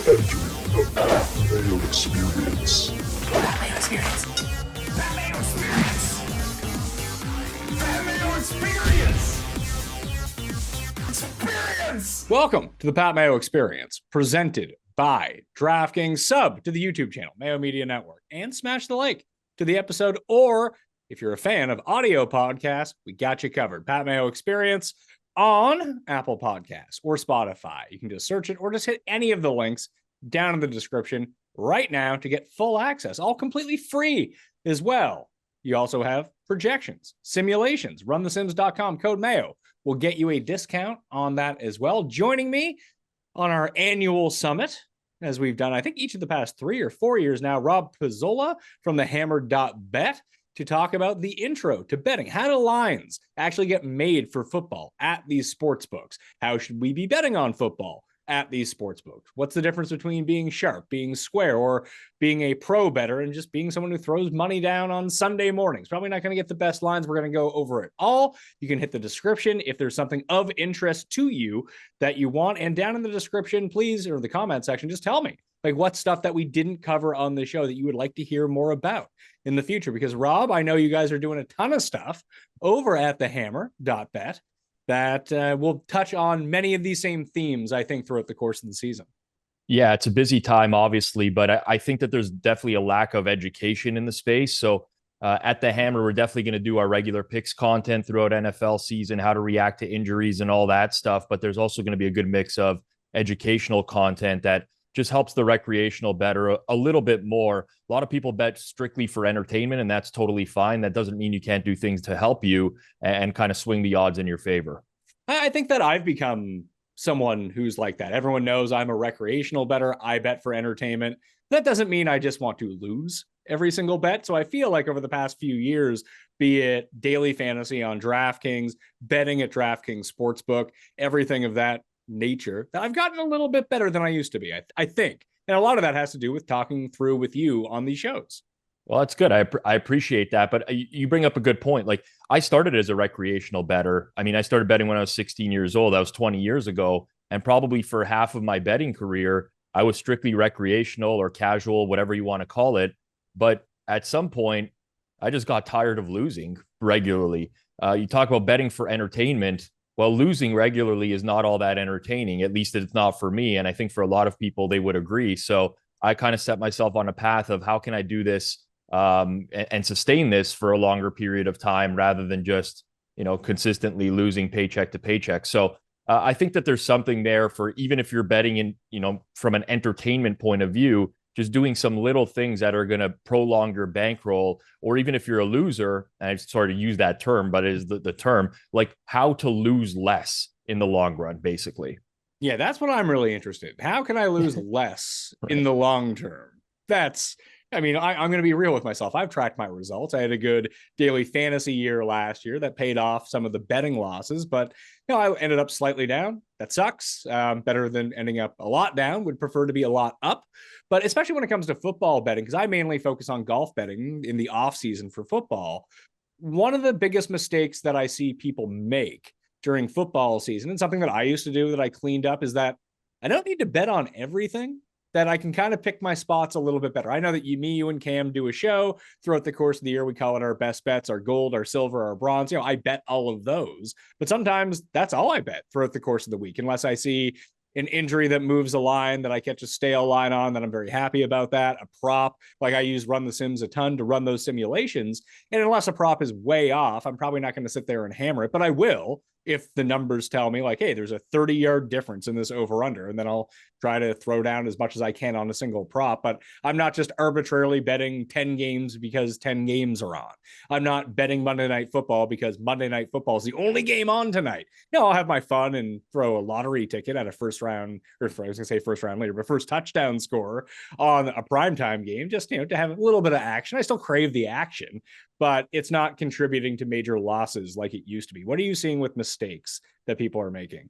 The Mayo Experience. Mayo Experience. Mayo Experience. Mayo Experience. Experience. Welcome to the Pat Mayo Experience, presented by DraftKings. Sub to the YouTube channel, Mayo Media Network, and smash the like to the episode. Or if you're a fan of audio podcasts, we got you covered. Pat Mayo Experience on Apple Podcasts or Spotify. You can just search it or just hit any of the links down in the description right now to get full access, all completely free as well. You also have projections, simulations, runthesims.com, code Mayo will get you a discount on that as well. Joining me on our annual summit, as we've done, I think each of the past 3 or 4 years now, Rob Pizzola from the hammer.bet to talk about the intro to betting. How do lines actually get made for football at these sports books? How should we be betting on football at these sports books? What's the difference between being sharp, being square, or being a pro bettor and just being someone who throws money down on Sunday mornings? Probably not going to get the best lines. We're going to go over it all. You can hit the description if there's something of interest to you that you want. And down in the description, please, or the comment section, just tell me like what stuff that we didn't cover on the show that you would like to hear more about in the future. Because Rob, I know you guys are doing a ton of stuff over at the hammer.bet that will touch on many of these same themes, I think, throughout the course of the season. Yeah, it's a busy time, obviously, but I think that there's definitely a lack of education in the space. So at the Hammer, we're definitely going to do our regular picks content throughout NFL season, how to react to injuries and all that stuff. But there's also going to be a good mix of educational content that just helps the recreational bettor a little bit more. A lot of people bet strictly for entertainment, and that's totally fine. That doesn't mean you can't do things to help you and kind of swing the odds in your favor. I think that I've become someone who's like that. Everyone knows I'm a recreational bettor. I bet for entertainment. That doesn't mean I just want to lose every single bet. So I feel like over the past few years, be it daily fantasy on DraftKings, betting at DraftKings Sportsbook, everything of that nature, that I've gotten a little bit better than I used to be, I think. And a lot of that has to do with talking through with you on these shows. Well, that's good. I appreciate that. But you bring up a good point. Like, I started as a recreational bettor. I mean, I started betting when I was 16 years old. That was 20 years ago. And probably for half of my betting career, I was strictly recreational or casual, whatever you want to call it. But at some point, I just got tired of losing regularly. You talk about betting for entertainment. Well, losing regularly is not all that entertaining. At least it's not for me. And I think for a lot of people, they would agree. So I kind of set myself on a path of how can I do this and sustain this for a longer period of time rather than just, consistently losing paycheck to paycheck. So I think that there's something there for even if you're betting in, from an entertainment point of view, just doing some little things that are going to prolong your bankroll, or even if you're a loser, and I sort of use that term, but it is the term, like how to lose less in the long run, basically. Yeah, that's what I'm really interested in. How can I lose less in the long term? I'm going to be real with myself. I've tracked my results. I had a good daily fantasy year last year that paid off some of the betting losses, but I ended up slightly down. That sucks. Better than ending up a lot down. Would prefer to be a lot up. But especially when it comes to football betting, because I mainly focus on golf betting in the off season for football, one of the biggest mistakes that I see people make during football season, and something that I used to do that I cleaned up, is that I don't need to bet on everything, that I can kind of pick my spots a little bit better. I know that you and Cam do a show throughout the course of the year. We call it our best bets, our gold, our silver, our bronze. I bet all of those, but sometimes that's all I bet throughout the course of the week, unless I see an injury that moves a line that I catch a stale line on, that I'm very happy about that. A prop, like I use Run the Sims a ton to run those simulations. And unless a prop is way off, I'm probably not going to sit there and hammer it, but I will if the numbers tell me like, hey, there's a 30-yard difference in this over under, and then I'll try to throw down as much as I can on a single prop. But I'm not just arbitrarily betting 10 games because 10 games are on. I'm not betting Monday Night Football because Monday Night Football is the only game on tonight. I'll have my fun and throw a lottery ticket at a first round, or I was going to say first round later, but first touchdown score on a primetime game, just, to have a little bit of action. I still crave the action, but it's not contributing to major losses like it used to be. What are you seeing with mistakes that people are making?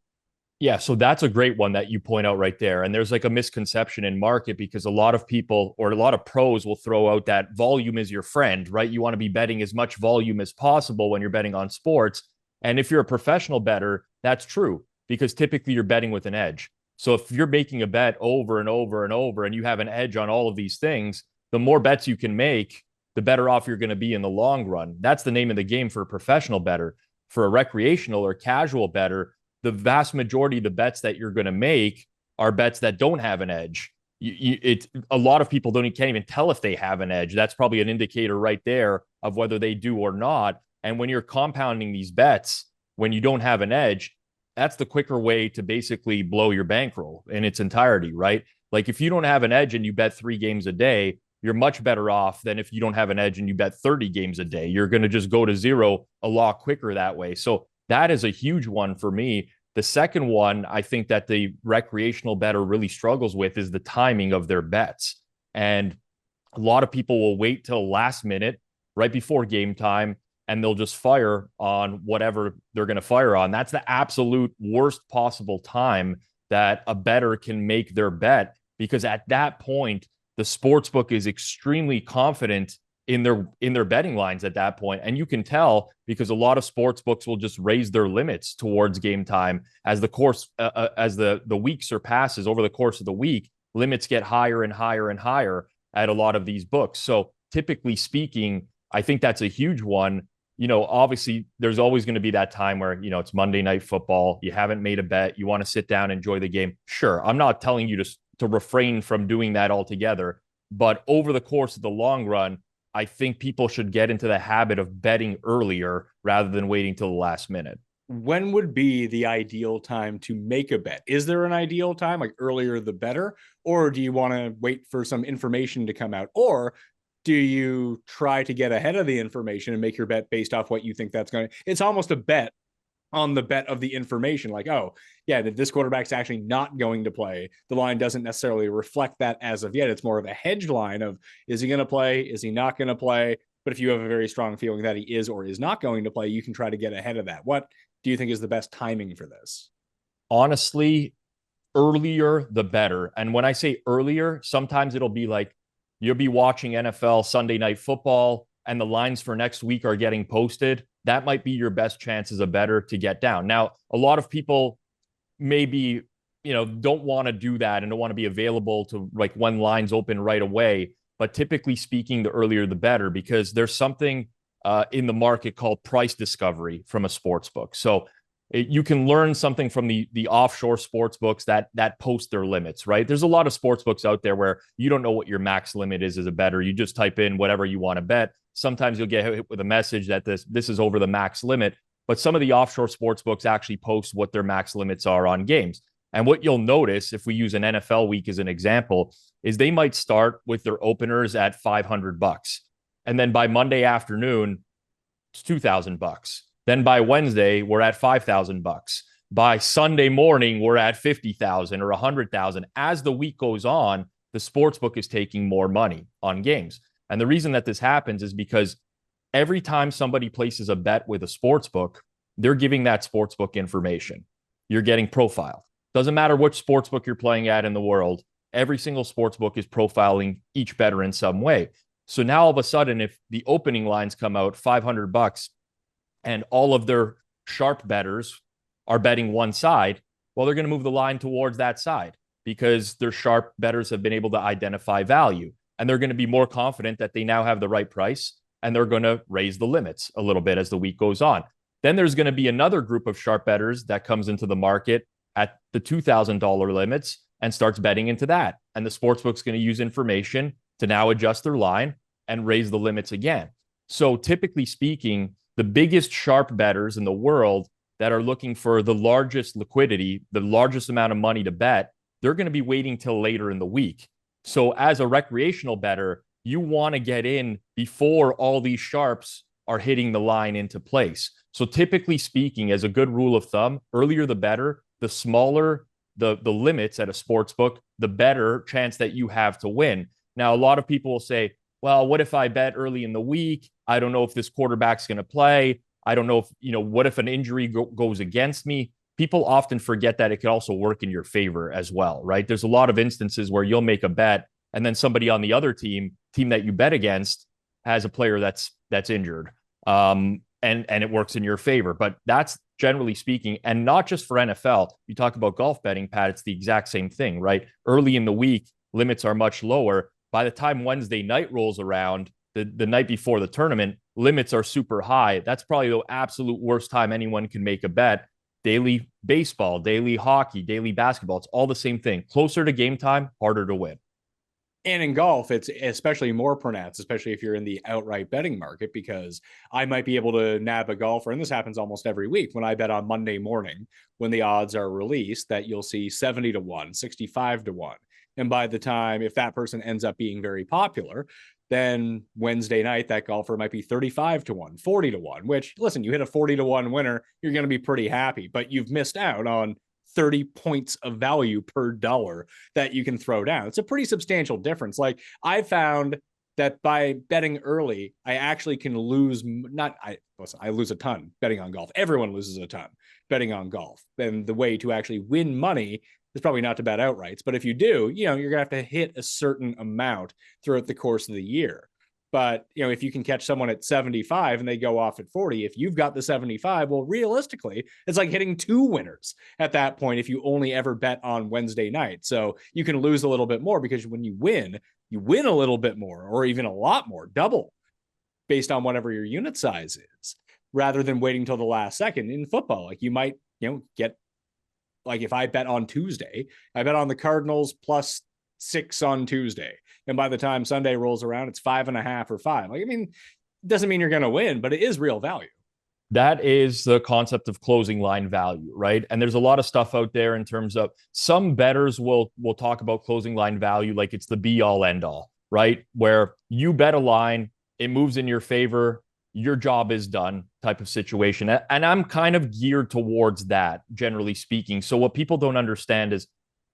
Yeah, so that's a great one that you point out right there. And there's like a misconception in market because a lot of people or a lot of pros will throw out that volume is your friend, right? You want to be betting as much volume as possible when you're betting on sports. And if you're a professional bettor, that's true because typically you're betting with an edge. So if you're making a bet over and over and over and you have an edge on all of these things, the more bets you can make, the better off you're going to be in the long run. That's the name of the game for a professional bettor. For a recreational or casual bettor, the vast majority of the bets that you're going to make are bets that don't have an edge. A lot of people can't even tell if they have an edge. That's probably an indicator right there of whether they do or not. And when you're compounding these bets, when you don't have an edge, that's the quicker way to basically blow your bankroll in its entirety, right? Like if you don't have an edge and you bet 3 games a day, you're much better off than if you don't have an edge and you bet 30 games a day. You're going to just go to zero a lot quicker that way. So that is a huge one for me. The second one, I think that the recreational bettor really struggles with is the timing of their bets. And a lot of people will wait till last minute, right before game time, and they'll just fire on whatever they're going to fire on. That's the absolute worst possible time that a bettor can make their bet, because at that point, the sportsbook is extremely confident in their betting lines at that point. And you can tell because a lot of sports books will just raise their limits towards game time as the week surpasses. Over the course of the week, limits get higher and higher and higher at a lot of these books. So typically speaking, I think that's a huge one. Obviously there's always going to be that time where, it's Monday Night Football. You haven't made a bet. You want to sit down, enjoy the game. Sure. I'm not telling you to refrain from doing that altogether, but over the course of the long run, I think people should get into the habit of betting earlier rather than waiting till the last minute. When would be the ideal time to make a bet? Is there an ideal time, like earlier the better? Or do you want to wait for some information to come out? Or do you try to get ahead of the information and make your bet based off what you think that's going to... It's almost a bet on the bet of the information. Like, oh, yeah, this quarterback's actually not going to play. The line doesn't necessarily reflect that as of yet. It's more of a hedged line of, is he going to play? Is he not going to play? But if you have a very strong feeling that he is or is not going to play, you can try to get ahead of that. What do you think is the best timing for this? Honestly, earlier the better. And when I say earlier, sometimes it'll be like you'll be watching NFL Sunday Night Football and the lines for next week are getting posted. That might be your best chance as a bettor to get down. Now, a lot of people maybe, don't want to do that and don't want to be available to like when lines open right away. But typically speaking, the earlier the better, because there's something in the market called price discovery from a sports book. So you can learn something from the offshore sports books that post their limits, right? There's a lot of sports books out there where you don't know what your max limit is as a bettor. You just type in whatever you want to bet. Sometimes you'll get hit with a message that this is over the max limit, but some of the offshore sports books actually post what their max limits are on games. And what you'll notice, if we use an NFL week as an example, is they might start with their openers at $500. And then by Monday afternoon, it's $2,000. Then by Wednesday, we're at $5,000. By Sunday morning, we're at $50,000 or $100,000. As the week goes on, the sportsbook is taking more money on games. And the reason that this happens is because every time somebody places a bet with a sportsbook, they're giving that sportsbook information. You're getting profiled. Doesn't matter which sportsbook you're playing at in the world. Every single sportsbook is profiling each bettor in some way. So now all of a sudden, if the opening lines come out $500 and all of their sharp bettors are betting one side, well, they're going to move the line towards that side because their sharp bettors have been able to identify value. And they're going to be more confident that they now have the right price, and they're going to raise the limits a little bit as the week goes on. Then there's going to be another group of sharp bettors that comes into the market at the $2,000 limits and starts betting into that. And the sportsbook's going to use information to now adjust their line and raise the limits again. So typically speaking, the biggest sharp bettors in the world that are looking for the largest liquidity, the largest amount of money to bet, they're going to be waiting till later in the week. So as a recreational bettor, you want to get in before all these sharps are hitting the line into place. So typically speaking, as a good rule of thumb, earlier the better, the smaller the limits at a sports book, the better chance that you have to win. Now, a lot of people will say, well, what if I bet early in the week? I don't know if this quarterback's going to play. I don't know if, what if an injury goes against me? People often forget that it can also work in your favor as well, right? There's a lot of instances where you'll make a bet and then somebody on the other team that you bet against has a player that's injured. and it works in your favor. But that's generally speaking, and not just for NFL. You talk about golf betting, Pat, it's the exact same thing, right? Early in the week, limits are much lower. By the time Wednesday night rolls around, the night before the tournament, limits are super high. That's probably the absolute worst time anyone can make a bet. Daily baseball, daily hockey, daily basketball, it's all the same thing. Closer to game time, harder to win. And in golf, it's especially more pronounced, especially if you're in the outright betting market, because I might be able to nab a golfer, and this happens almost every week when I bet on Monday morning when the odds are released, that you'll see 70 to 1, 65 to 1. And by the time, if that person ends up being very popular, then Wednesday night, that golfer might be 35 to 1, 40 to 1, which, listen, you hit a 40 to 1 winner, you're going to be pretty happy, but you've missed out on 30 points of value per dollar that you can throw down. It's a pretty substantial difference. Like, I found that by betting early, I actually can lose, I lose a ton betting on golf. Everyone loses a ton betting on golf. And the way to actually win money is probably not to bet outrights. But if you do, you're going to have to hit a certain amount throughout the course of the year. But, if you can catch someone at 75 and they go off at 40, if you've got the 75, well, realistically, it's like hitting two winners at that point if you only ever bet on Wednesday night. So you can lose a little bit more, because when you win a little bit more, or even a lot more, double, based on whatever your unit size is, rather than waiting till the last second. In football, like, you might, get, like, if I bet on Tuesday, I bet on the Cardinals +6 on Tuesday, and by the time Sunday rolls around, it's 5.5 or 5. Like, it doesn't mean you're going to win, but it is real value. That is the concept of closing line value, right? And there's a lot of stuff out there in terms of some bettors will talk about closing line value like it's the be all end all, right? Where you bet a line, it moves in your favor, your job is done type of situation. And I'm kind of geared towards that, generally speaking. So what people don't understand is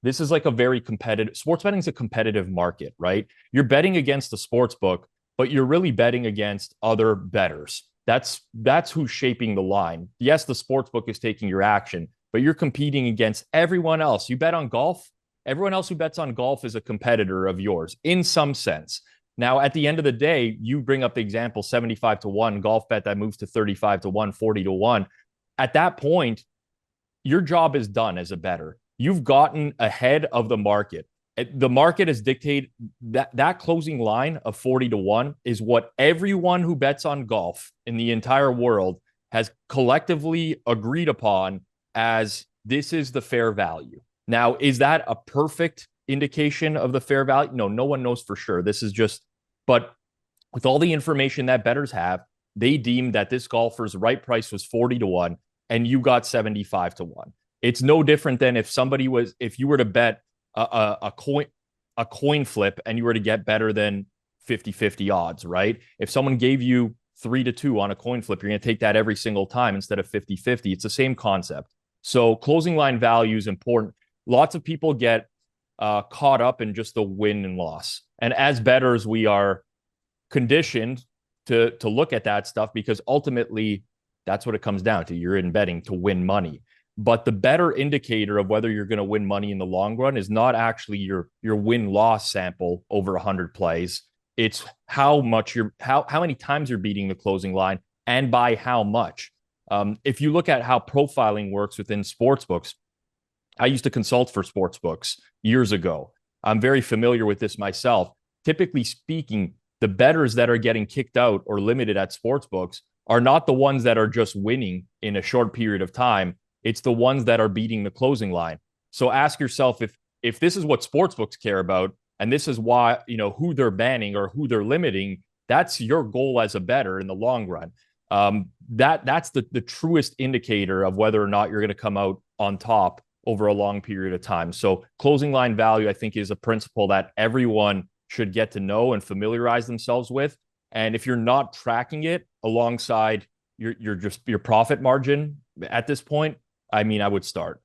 this is like a very competitive, sports betting is a competitive market, right? You're betting against the sports book, but you're really betting against other bettors. That's who's shaping the line. Yes, the sports book is taking your action, but you're competing against everyone else. You bet on golf, everyone else who bets on golf is a competitor of yours in some sense. Now, at the end of the day, you bring up the example 75 to 1 golf bet that moves to 35 to 1, 40 to 1. At that point, your job is done as a bettor. You've gotten ahead of the market. The market has dictated that closing line of 40 to 1 is what everyone who bets on golf in the entire world has collectively agreed upon as this is the fair value. Now, is that a perfect indication of the fair value? No one knows for sure. This is just, but with all the information that bettors have, they deemed that this golfer's right price was 40 to 1 and you got 75 to 1. It's no different than if you were to bet a coin flip and you were to get better than 50-50 odds, right? If someone gave you 3 to 2 on a coin flip, you're going to take that every single time instead of 50-50. It's the same concept. So closing line value is important. Lots of people get caught up in just the win and loss. And as bettors, we are conditioned to look at that stuff because ultimately that's what it comes down to. You're in betting to win money. But the better indicator of whether you're going to win money in the long run is not actually your win-loss sample over 100 plays. It's how many times you're beating the closing line and by how much. If you look at how profiling works within sportsbooks, I used to consult for sportsbooks years ago. I'm very familiar with this myself. Typically speaking, the bettors that are getting kicked out or limited at sportsbooks are not the ones that are just winning in a short period of time. It's the ones that are beating the closing line. So ask yourself if this is what sportsbooks care about, and this is why, who they're banning or who they're limiting, that's your goal as a bettor in the long run. That's the truest indicator of whether or not you're going to come out on top over a long period of time. So closing line value, I think, is a principle that everyone should get to know and familiarize themselves with. And if you're not tracking it alongside your profit margin at this point, I would start.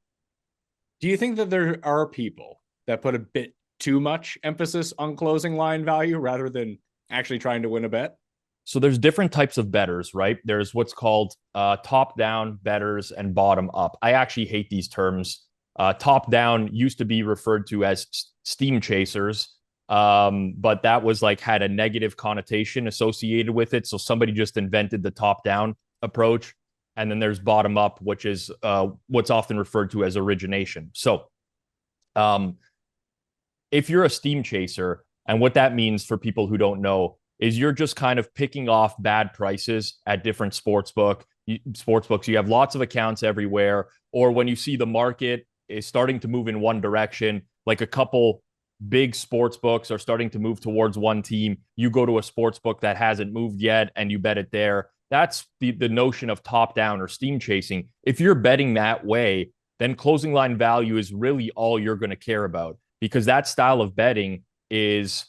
Do you think that there are people that put a bit too much emphasis on closing line value rather than actually trying to win a bet? So there's different types of bettors, right? There's what's called top-down bettors and bottom-up. I actually hate these terms. Top-down used to be referred to as steam chasers, but that was had a negative connotation associated with it. So somebody just invented the top-down approach. And then there's bottom up, which is what's often referred to as origination. So if you're a steam chaser, and what that means for people who don't know is you're just kind of picking off bad prices at different sportsbooks. You have lots of accounts everywhere, or when you see the market is starting to move in one direction, like a couple big sports books are starting to move towards one team, you go to a sports book that hasn't moved yet and you bet it there. That's the notion of top down or steam chasing. If you're betting that way, then closing line value is really all you're going to care about, because that style of betting is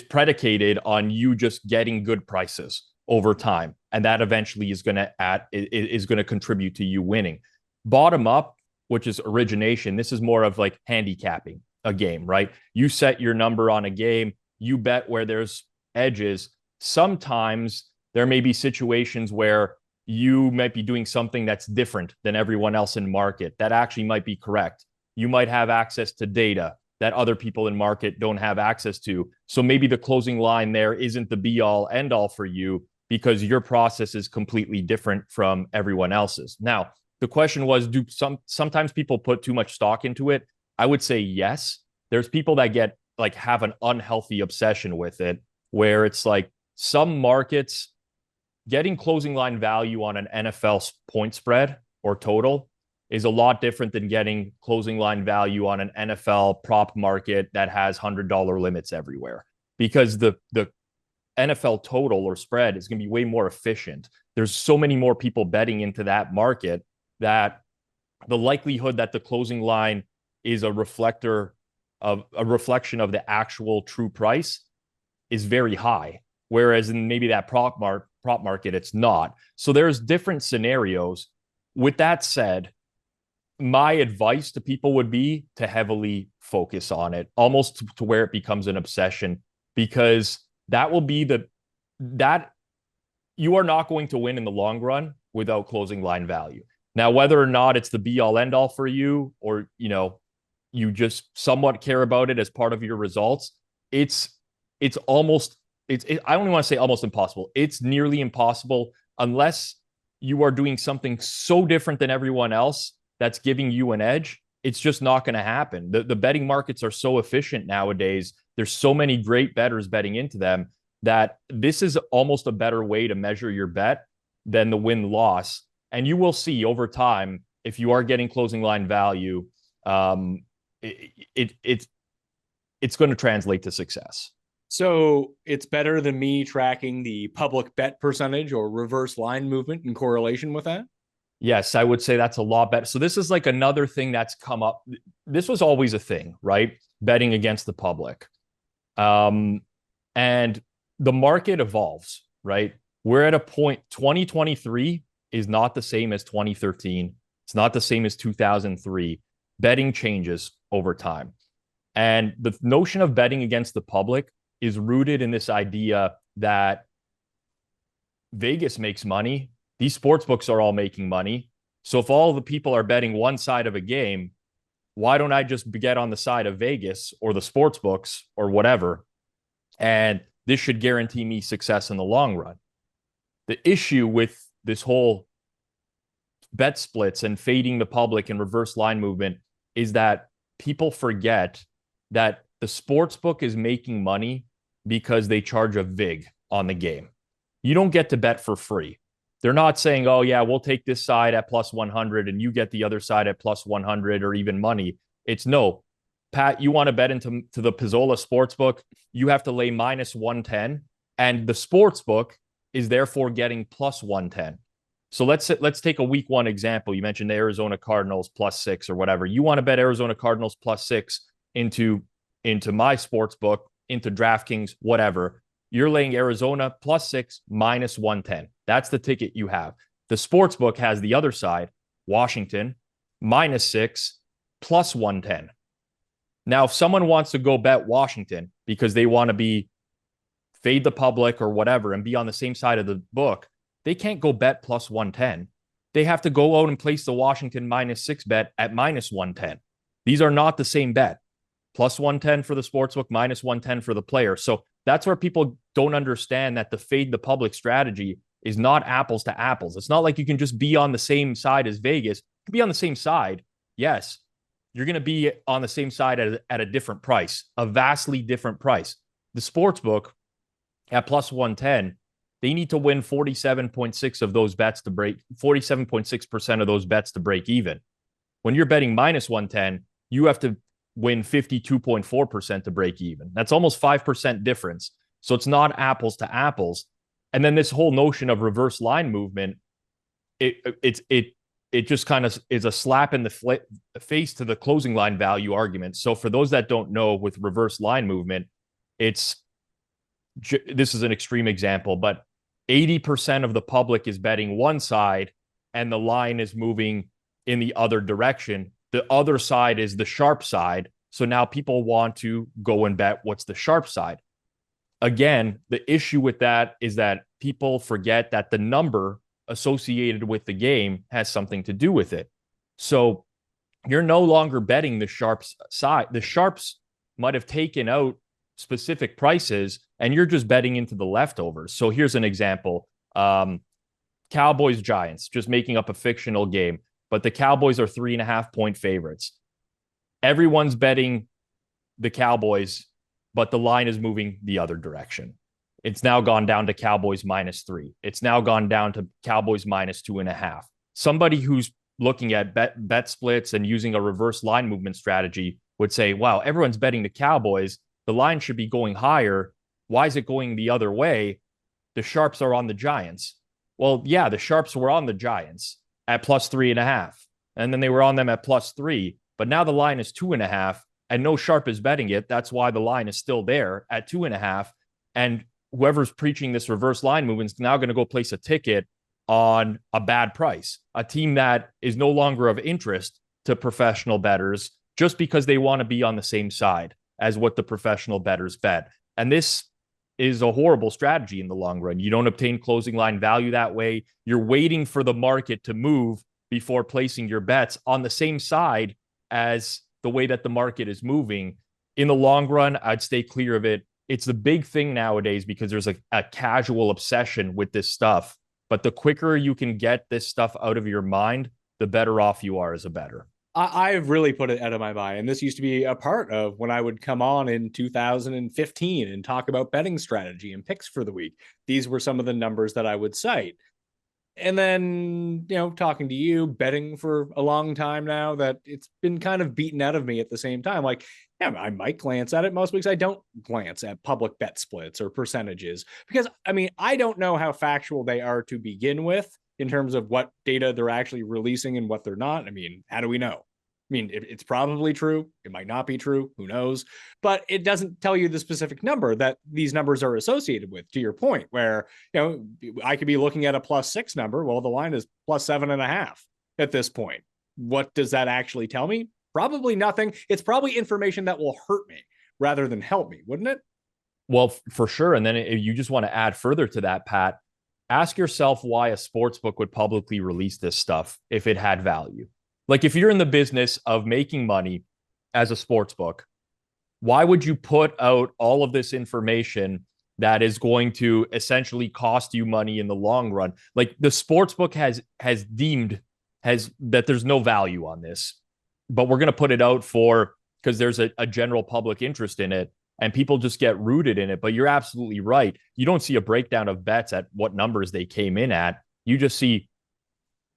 predicated on you just getting good prices over time, and that eventually is going to contribute to you winning. Bottom up, which is origination, this is more of like handicapping a game, right? You set your number on a game, you bet where there's edges. Sometimes there may be situations where you might be doing something that's different than everyone else in market that actually might be correct. You might have access to data that other people in market don't have access to. So maybe the closing line there isn't the be all end all for you because your process is completely different from everyone else's. Now, the question was, sometimes people put too much stock into it? I would say yes. There's people that have an unhealthy obsession with it, where it's like some markets getting closing line value on an NFL point spread or total is a lot different than getting closing line value on an NFL prop market that has $100 limits everywhere, because the NFL total or spread is going to be way more efficient. There's so many more people betting into that market that the likelihood that the closing line is a reflection of the actual true price is very high. Whereas in maybe that prop market, it's not. So there's different scenarios. With that said, my advice to people would be to heavily focus on it, almost to where it becomes an obsession, because that will be that you are not going to win in the long run without closing line value. Now, whether or not it's the be all end all for you, or, you just somewhat care about it as part of your results, it's almost, I don't even want to say almost impossible. It's nearly impossible unless you are doing something so different than everyone else that's giving you an edge. It's just not going to happen. The betting markets are so efficient nowadays. There's so many great bettors betting into them that this is almost a better way to measure your bet than the win-loss. And you will see over time, if you are getting closing line value, it's going to translate to success. So it's better than me tracking the public bet percentage or reverse line movement in correlation with that? Yes, I would say that's a lot better. So this is like another thing that's come up. This was always a thing, right? Betting against the public. And the market evolves, right? We're at a point, 2023 is not the same as 2013. It's not the same as 2003. Betting changes over time. And the notion of betting against the public is rooted in this idea that Vegas makes money. These sports books are all making money. So if all the people are betting one side of a game, why don't I just get on the side of Vegas or the sports books or whatever? And this should guarantee me success in the long run. The issue with this whole bet splits and fading the public and reverse line movement is that people forget that the sports book is making money because they charge a vig on the game. You don't get to bet for free. They're not saying, oh, yeah, we'll take this side at plus 100 and you get the other side at plus 100 or even money. It's no, Pat, you want to bet into the Pizzola sportsbook, you have to lay minus 110, and the sportsbook is therefore getting plus 110. So let's take a week one example. You mentioned the Arizona Cardinals plus 6 or whatever. You want to bet Arizona Cardinals plus 6 into my sportsbook, into DraftKings, whatever. You're laying Arizona plus 6 minus 110. That's the ticket you have. The sportsbook has the other side, Washington, minus 6 plus 110. Now, if someone wants to go bet Washington because they want to fade the public or whatever and be on the same side of the book, they can't go bet plus 110. They have to go out and place the Washington minus 6 bet at minus 110. These are not the same bet. Plus 110 for the sportsbook, minus 110 for the player. So that's where people don't understand that the fade the public strategy is not apples to apples. It's not like you can just be on the same side as Vegas. You can be on the same side. Yes, you're going to be on the same side at a different price, a vastly different price. The sports book at plus 110, they need to win 47.6 of those bets to break 47.6% of those bets to break even. When you're betting minus 110, you have to win 52.4% to break even. That's almost 5% difference. So it's not apples to apples. And then this whole notion of reverse line movement, it just kind of is a slap in the face to the closing line value argument. So for those that don't know, with reverse line movement, this is an extreme example, but 80% of the public is betting one side and the line is moving in the other direction. The other side is the sharp side. So now people want to go and bet what's the sharp side. Again, the issue with that is that people forget that the number associated with the game has something to do with it. So you're no longer betting the sharps side. The sharps might have taken out specific prices and you're just betting into the leftovers. So here's an example. Cowboys Giants, just making up a fictional game, but the Cowboys are 3.5-point favorites. Everyone's betting the Cowboys, but the line is moving the other direction. It's now gone down to Cowboys -3. It's now gone down to Cowboys -2.5. Somebody who's looking at bet splits and using a reverse line movement strategy would say, wow, everyone's betting the Cowboys. The line should be going higher. Why is it going the other way? The sharps are on the Giants. Well, yeah, the sharps were on the Giants at +3.5. And then they were on them at +3. But now the line is 2.5 and no sharp is betting it. That's why the line is still there at 2.5. And whoever's preaching this reverse line movement is now going to go place a ticket on a bad price, a team that is no longer of interest to professional bettors just because they want to be on the same side as what the professional bettors bet. And this is a horrible strategy in the long run. You don't obtain closing line value that way. You're waiting for the market to move before placing your bets on the same side as the way that the market is moving. In the long run, I'd stay clear of it. It's the big thing nowadays because there's a casual obsession with this stuff. But the quicker you can get this stuff out of your mind, the better off you are as a bettor. I've really put it out of my mind. And this used to be a part of when I would come on in 2015 and talk about betting strategy and picks for the week. These were some of the numbers that I would cite. And then, talking to you, betting for a long time now, that it's been kind of beaten out of me at the same time. Like, yeah, I might glance at it. Most weeks I don't glance at public bet splits or percentages because, I don't know how factual they are to begin with in terms of what data they're actually releasing and what they're not. How do we know? It's probably true. It might not be true. Who knows? But it doesn't tell you the specific number that these numbers are associated with, to your point, where, I could be looking at a +6 number. Well, the line is +7.5 at this point. What does that actually tell me? Probably nothing. It's probably information that will hurt me rather than help me, wouldn't it? Well, for sure. And then if you just want to add further to that, Pat, ask yourself why a sports book would publicly release this stuff if it had value. Like if you're in the business of making money as a sports book, why would you put out all of this information that is going to essentially cost you money in the long run? Like the sports book has deemed that there's no value on this, but we're going to put it out because there's a general public interest in it and people just get rooted in it. But you're absolutely right. You don't see a breakdown of bets at what numbers they came in at. You just see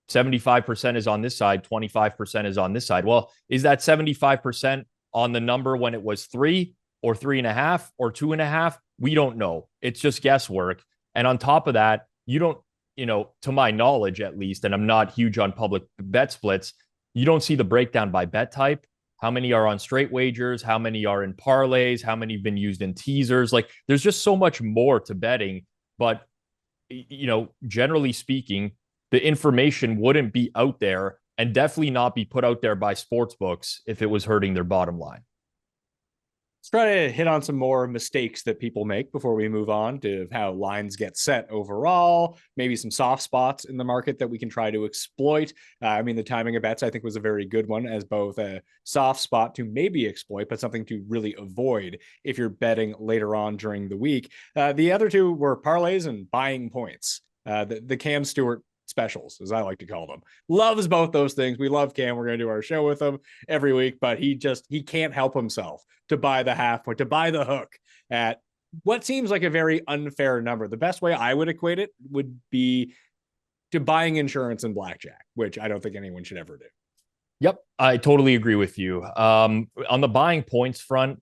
75% is on this side, 25% is on this side. Well, is that 75% on the number when it was 3 or 3.5 or 2.5? We don't know. It's just guesswork. And on top of that, you don't, to my knowledge at least, and I'm not huge on public bet splits, you don't see the breakdown by bet type. How many are on straight wagers? How many are in parlays? How many have been used in teasers? Like there's just so much more to betting. But, generally speaking, the information wouldn't be out there and definitely not be put out there by sports books if it was hurting their bottom line. Let's try to hit on some more mistakes that people make before we move on to how lines get set overall, maybe some soft spots in the market that we can try to exploit. The timing of bets, I think, was a very good one as both a soft spot to maybe exploit, but something to really avoid if you're betting later on during the week. The other two were parlays and buying points. the Cam Stewart specials, as I like to call them. Loves both those things. We love Cam. We're going to do our show with him every week, but he can't help himself to buy the half point, to buy the hook at what seems like a very unfair number. The best way I would equate it would be to buying insurance in blackjack, which I don't think anyone should ever do. Yep, I totally agree with you. On the buying points front,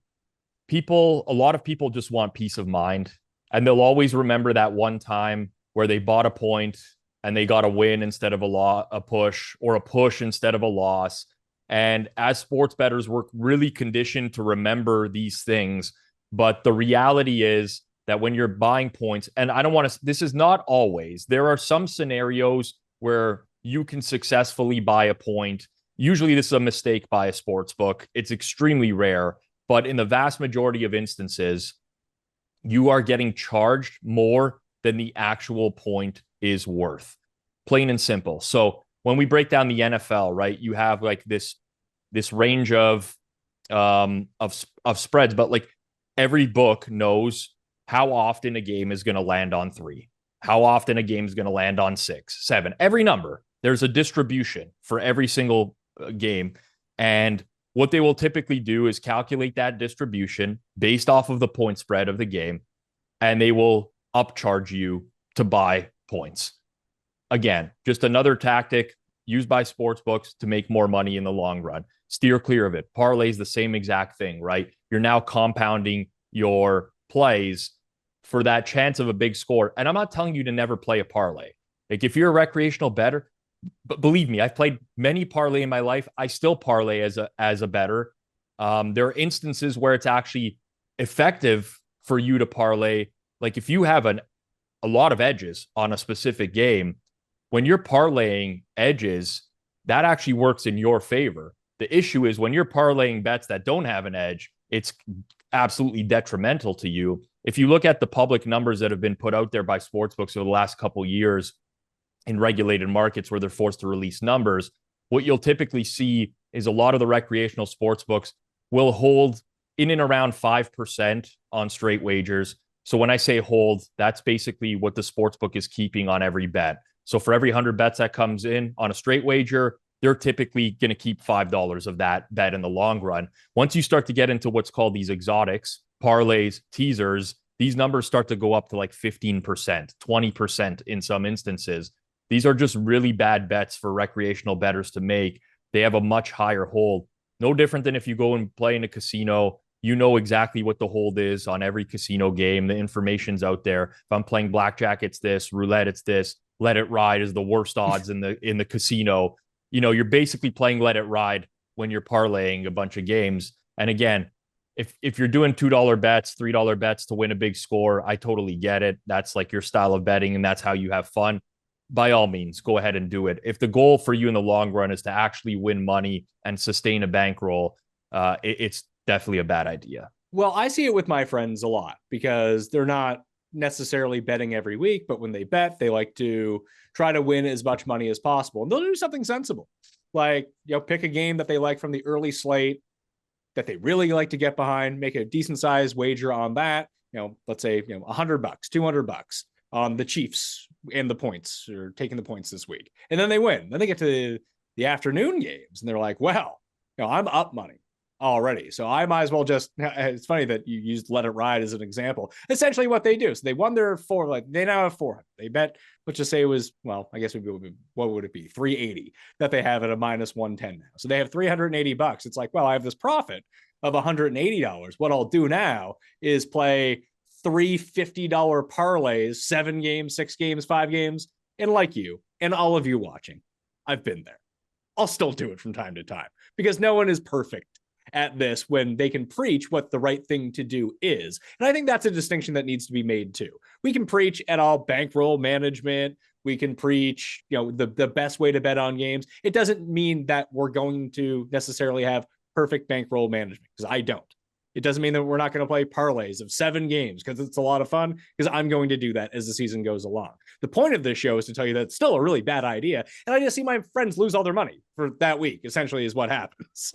a lot of people just want peace of mind, and they'll always remember that one time where they bought a point and they got a win instead of a push, or a push instead of a loss. And as sports bettors, we're really conditioned to remember these things. But the reality is that when you're buying points, and I don't want to, this is not always, there are some scenarios where you can successfully buy a point. Usually this is a mistake by a sports book. It's extremely rare, but in the vast majority of instances, you are getting charged more than the actual point is worth. Plain and simple. So when we break down the NFL, right, you have like this range of spreads, but like every book knows how often a game is going to land on 3, how often a game is going to land on 6, 7, every number. There's a distribution for every single game. And what they will typically do is calculate that distribution based off of the point spread of the game, and they will upcharge you to buy points. Again, just another tactic used by sports books to make more money in the long run. Steer clear of it. Parlays, the same exact thing, right? You're now compounding your plays for that chance of a big score. And I'm not telling you to never play a parlay. Like if you're a recreational bettor, but believe me, I've played many parlay in my life. I still parlay as a bettor. There are instances where it's actually effective for you to parlay. Like if you have a lot of edges on a specific game, when you're parlaying edges, that actually works in your favor. The issue is when you're parlaying bets that don't have an edge, it's absolutely detrimental to you. If you look at the public numbers that have been put out there by sportsbooks over the last couple of years in regulated markets where they're forced to release numbers, what you'll typically see is a lot of the recreational sportsbooks will hold in and around 5% on straight wagers. So when I say hold, that's basically what the sportsbook is keeping on every bet. So for every 100 bets that comes in on a straight wager, they're typically going to keep $5 of that bet in the long run. Once you start to get into what's called these exotics, parlays, teasers, these numbers start to go up to like 15%, 20% in some instances. These are just really bad bets for recreational bettors to make. They have a much higher hold. No different than if you go and play in a casino. You know exactly what the hold is on every casino game. The information's out there. If I'm playing blackjack, it's this. Roulette, it's this. Let It Ride is the worst odds in the casino. You know, you're basically playing Let It Ride when you're parlaying a bunch of games. And again, if you're doing $2 bets, $3 bets to win a big score, I totally get it. That's like your style of betting and that's how you have fun. By all means, go ahead and do it. If the goal for you in the long run is to actually win money and sustain a bankroll, it's definitely a bad idea. Well, I see it with my friends a lot because they're not necessarily betting every week, but when they bet, they like to try to win as much money as possible. And they'll do something sensible, like, you know, pick a game that they like from the early slate that they really like to get behind, make a decent sized wager on that. You know, let's say, you know, $100, $200 on the Chiefs and the points, or taking the points this week. And then they win. Then they get to the afternoon games and they're like, well, you know, I'm up money already, so I might as well just, it's funny that you used Let It Ride as an example. Essentially what they do, so they won their they now have 400. They bet, let's just say it was, well, I guess what would it be? 380 that they have at a minus 110 now. So they have $380. It's like, well, I have this profit of $180. What I'll do now is play three $50 parlays, 7 games, 6 games, 5 games. And like you and all of you watching, I've been there. I'll still do it from time to time because no one is perfect at this when they can preach what the right thing to do is. And I think that's a distinction that needs to be made too. We can preach at all bankroll management. We can preach, you know, the best way to bet on games. It doesn't mean that we're going to necessarily have perfect bankroll management, because I don't. It doesn't mean that we're not going to play parlays of 7 games because it's a lot of fun, because I'm going to do that as the season goes along. The point of this show is to tell you that it's still a really bad idea. And I just see my friends lose all their money for that week, essentially, is what happens.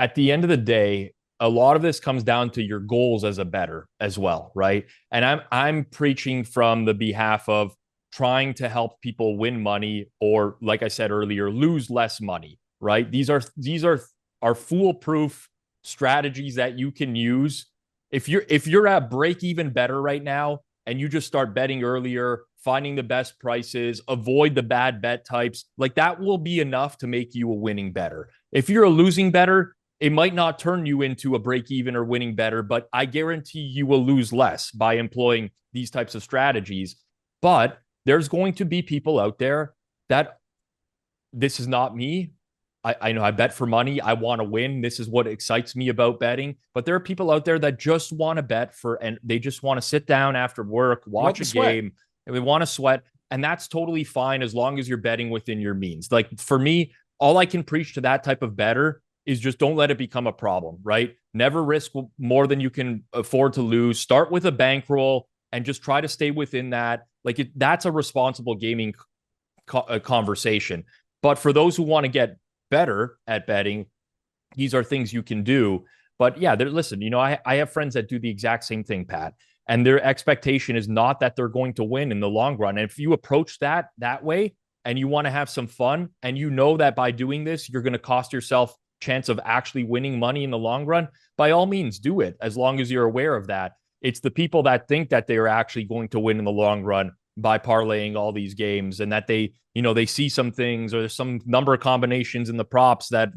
At the end of the day, a lot of this comes down to your goals as a bettor as well, right? And I'm preaching from the behalf of trying to help people win money, or like I said earlier, lose less money, right? These are foolproof strategies that you can use. If you're at break even better right now, and you just start betting earlier, finding the best prices, avoid the bad bet types, like that will be enough to make you a winning better. If you're a losing better, it might not turn you into a break even or winning better, but I guarantee you will lose less by employing these types of strategies. But there's going to be people out there that, this is not me. I know I bet for money. I want to win. This is what excites me about betting. But there are people out there that just want to bet and they just want to sit down after work, watch a game, and they want to sweat. And that's totally fine as long as you're betting within your means. Like for me, all I can preach to that type of bettor is just don't let it become a problem, right? Never risk more than you can afford to lose. Start with a bankroll and just try to stay within that. Like that's a responsible gaming conversation. But for those who want to get better at betting, these are things you can do. But yeah, listen, I have friends that do the exact same thing, Pat, and their expectation is not that they're going to win in the long run. And if you approach that way and you want to have some fun, and you know that by doing this, you're going to cost yourself chance of actually winning money in the long run, by all means do it, as long as you're aware of that. It's the people that think that they are actually going to win in the long run by parlaying all these games, and that they see some things or there's some number of combinations in the props that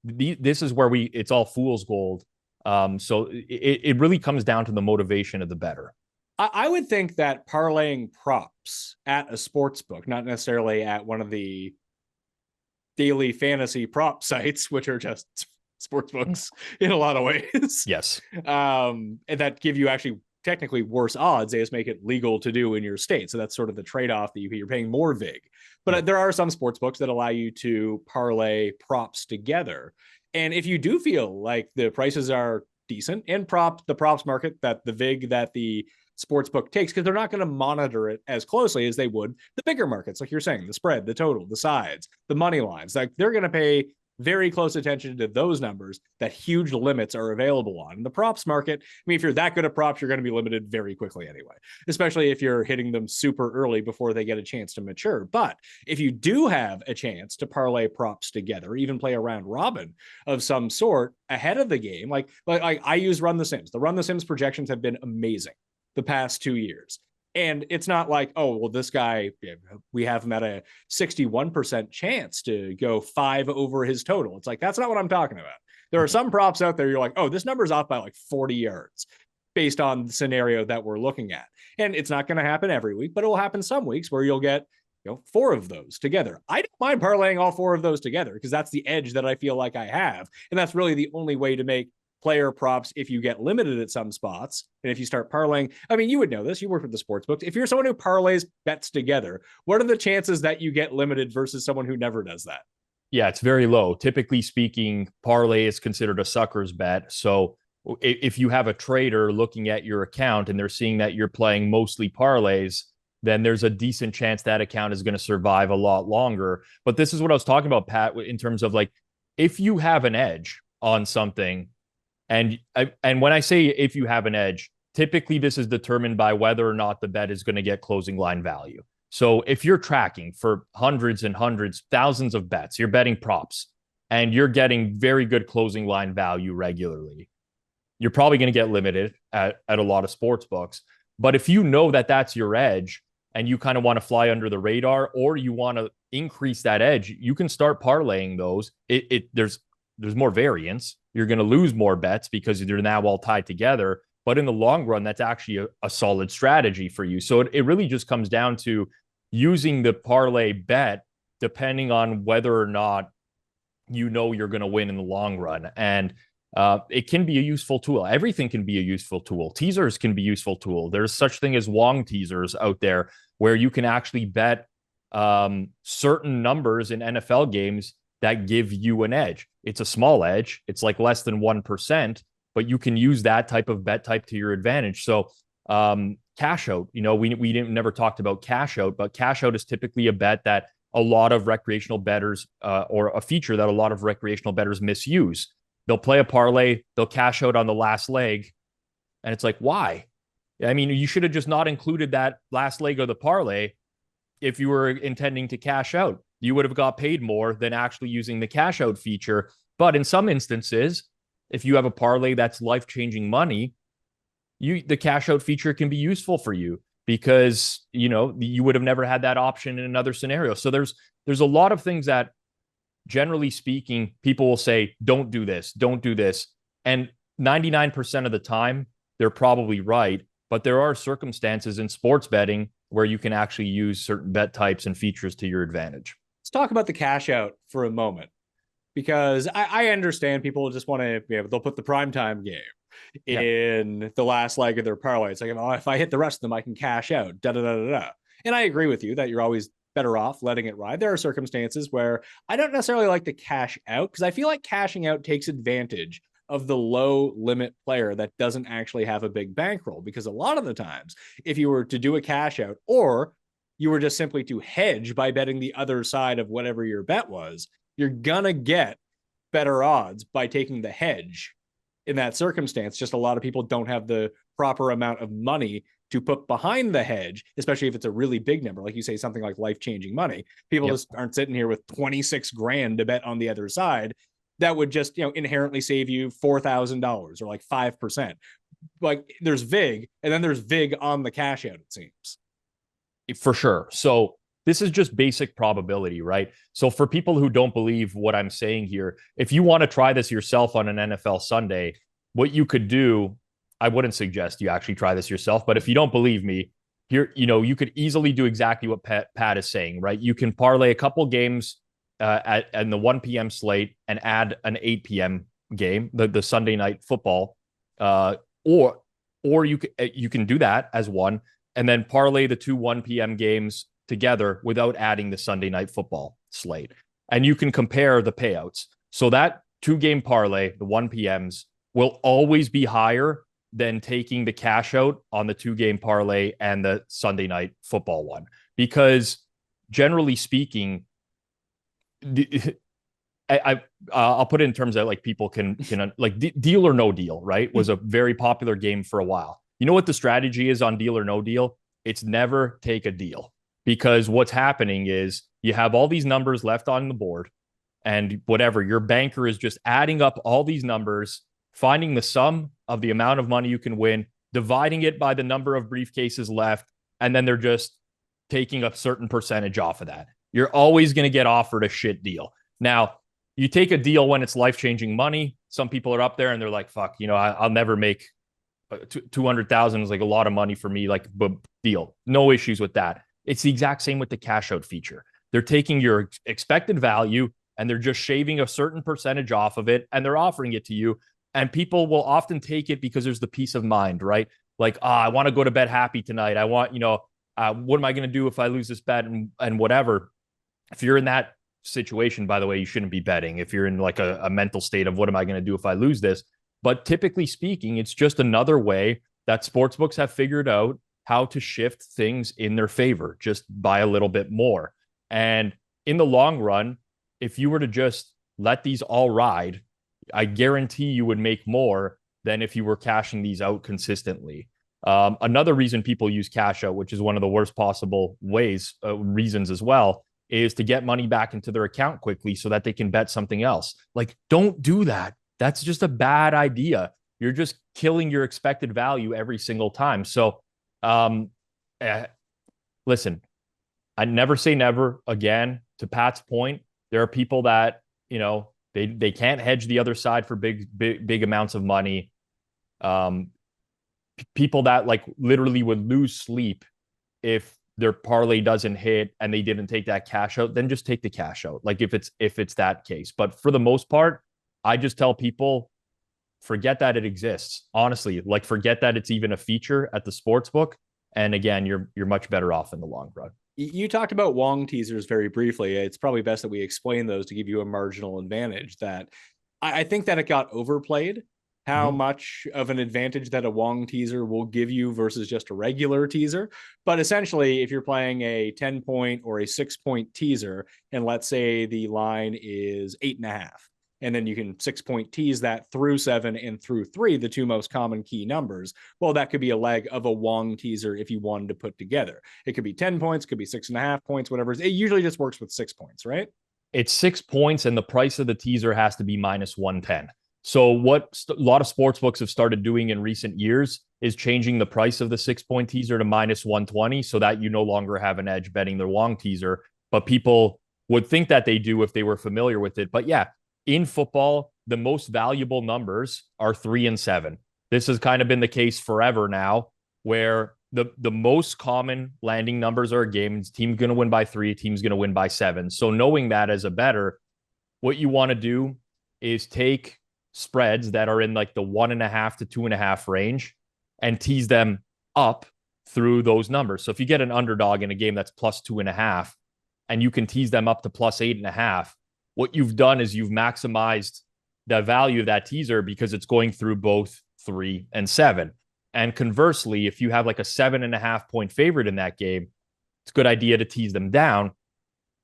this is where it's all fool's gold. So it really comes down to the motivation of the bettor. I would think that parlaying props at a sports book, not necessarily at one of the daily fantasy prop sites, which are just sports books in a lot of ways. Yes. And that give you actually technically worse odds. They just make it legal to do in your state. So that's sort of the trade-off, that you're paying more vig. But there are some sports books that allow you to parlay props together. And if you do feel like the prices are decent in the props market, that the vig that the sports book takes, because they're not going to monitor it as closely as they would the bigger markets, like you're saying, the spread, the total, the sides, the money lines, like they're going to pay very close attention to those numbers that huge limits are available on. In the props market, I mean, if you're that good at props, you're going to be limited very quickly anyway, especially if you're hitting them super early before they get a chance to mature. But if you do have a chance to parlay props together, even play a round robin of some sort ahead of the game, like I use Run the Sims. The Run the Sims projections have been amazing the past 2 years. And it's not like, oh, well, this guy, we have him at a 61% chance to go 5 over his total. It's like, that's not what I'm talking about. There are some props out there, you're like, oh, this number's off by like 40 yards based on the scenario that we're looking at. And it's not going to happen every week, but it will happen some weeks where you'll get 4 of those together. I don't mind parlaying all 4 of those together, because that's the edge that I feel like I have. And that's really the only way to make player props if you get limited at some spots. And if you start parlaying, I mean, you would know this, you work with the sports books. If you're someone who parlays bets together, what are the chances that you get limited versus someone who never does that? Yeah, it's very low. Typically speaking, parlay is considered a sucker's bet. So if you have a trader looking at your account and they're seeing that you're playing mostly parlays, then there's a decent chance that account is going to survive a lot longer. But this is what I was talking about, Pat, in terms of like, if you have an edge on something, and when I say if you have an edge, typically this is determined by whether or not the bet is going to get closing line value. So if you're tracking for hundreds and hundreds, thousands of bets, you're betting props, and you're getting very good closing line value regularly, you're probably going to get limited at a lot of sports books. But if you know that that's your edge, and you kind of want to fly under the radar, or you want to increase that edge, you can start parlaying those. There's more variance. You're going to lose more bets because they're now all tied together. But in the long run, that's actually a solid strategy for you. So it really just comes down to using the parlay bet depending on whether or not you're going to win in the long run. And it can be a useful tool. Everything can be a useful tool. Teasers can be a useful tool. There's such thing as Wong Teasers out there where you can actually bet certain numbers in NFL games that give you an edge. It's a small edge. It's like less than 1%, but you can use that type of bet type to your advantage. So cash out, we never talked about cash out, but cash out is typically a bet that a lot of recreational bettors or a feature that a lot of recreational bettors misuse. They'll play a parlay, they'll cash out on the last leg. And it's like, why? I mean, you should have just not included that last leg of the parlay. if you were intending to cash out. You would have got paid more than actually using the cash out feature. But in some instances, if you have a parlay that's life-changing money, the cash out feature can be useful for you because, you would have never had that option in another scenario. So there's a lot of things that, generally speaking, people will say, don't do this, don't do this. And 99% of the time, they're probably right. But there are circumstances in sports betting where you can actually use certain bet types and features to your advantage. Let's talk about the cash out for a moment, because I understand people just want to, they'll put the primetime game in the last leg of their parlay. It's like, oh, if I hit the rest of them, I can cash out. Da da da da da. And I agree with you that you're always better off letting it ride. There are circumstances where I don't necessarily like to cash out, because I feel like cashing out takes advantage of the low limit player that doesn't actually have a big bankroll. Because a lot of the times, if you were to do a cash out, or you were just simply to hedge by betting the other side of whatever your bet was, you're gonna get better odds by taking the hedge. In that circumstance, just a lot of people don't have the proper amount of money to put behind the hedge, especially if it's a really big number, like you say, something like life-changing money. People just aren't sitting here with 26 grand to bet on the other side. That would just, inherently save you $4,000 or like 5%. Like, there's VIG, and then there's VIG on the cash out, it seems. For sure. So this is just basic probability, right? So for people who don't believe what I'm saying here, if you want to try this yourself on an NFL Sunday, what you could do, I wouldn't suggest you actually try this yourself, but if you don't believe me, here, you could easily do exactly what Pat is saying, right? You can parlay a couple games at the 1 p.m. slate and add an 8 p.m. game, the Sunday night football, or you can do that as one, and then parlay the 2 1 p.m. games together without adding the Sunday night football slate. And you can compare the payouts. So that 2-game parlay, the 1 p.m.s, will always be higher than taking the cash out on the 2-game parlay and the Sunday night football one. Because generally speaking, I'll put it in terms that like people can like Deal or No Deal, right? Was a very popular game for a while. You know what the strategy is on Deal or No Deal? It's never take a deal, because what's happening is you have all these numbers left on the board, and whatever, your banker is just adding up all these numbers, finding the sum of the amount of money you can win, dividing it by the number of briefcases left, and then they're just taking a certain percentage off of that. You're always going to get offered a shit deal. Now, you take a deal when it's life-changing money. Some people are up there and they're like, fuck, I'll never make 200,000 is like a lot of money for me, like, but deal. No issues with that. It's the exact same with the cash out feature. They're taking your expected value and they're just shaving a certain percentage off of it, and they're offering it to you. And people will often take it because there's the peace of mind, right? Like, I want to go to bed happy tonight. I want, what am I going to do if I lose this bet and whatever. If you're in that situation, by the way, you shouldn't be betting. If you're in like a mental state of what am I going to do if I lose this? But typically speaking, it's just another way that sportsbooks have figured out how to shift things in their favor, just by a little bit more. And in the long run, if you were to just let these all ride, I guarantee you would make more than if you were cashing these out consistently. Another reason people use cash out, which is one of the worst possible reasons as well, is to get money back into their account quickly so that they can bet something else. Like, don't do that. That's just a bad idea. You're just killing your expected value every single time. So, listen, I never say never. Again, to Pat's point, there are people that, they can't hedge the other side for big amounts of money. People that like literally would lose sleep if their parlay doesn't hit and they didn't take that cash out, then just take the cash out. Like if it's that case. But for the most part, I just tell people, forget that it exists. Honestly, like forget that it's even a feature at the sports book. And again, you're much better off in the long run. You talked about Wong Teasers very briefly. It's probably best that we explain those to give you a marginal advantage. That I think that it got overplayed, how much of an advantage that a Wong teaser will give you versus just a regular teaser. But essentially, if you're playing a 10-point or a 6-point teaser, and let's say the line is 8.5, and then you can 6-point tease that through 7 and through 3, the two most common key numbers. Well, that could be a leg of a Wong teaser if you wanted to put together. It could be 10 points, could be 6.5 points, whatever. It usually just works with 6 points, right? It's 6 points, and the price of the teaser has to be minus 110. So what a lot of sports books have started doing in recent years is changing the price of the 6-point teaser to minus 120 so that you no longer have an edge betting the Wong teaser. But people would think that they do if they were familiar with it. But yeah, in football, the most valuable numbers are 3 and 7. This has kind of been the case forever now, where the most common landing numbers are a game. Team's going to win by 3, team's going to win by 7. So knowing that as a bettor, what you want to do is take spreads that are in like the 1.5 to 2.5 range and tease them up through those numbers. So if you get an underdog in a game that's plus 2.5 and you can tease them up to plus 8.5, what you've done is you've maximized the value of that teaser because it's going through both 3 and 7. And conversely, if you have like a 7.5 point favorite in that game, it's a good idea to tease them down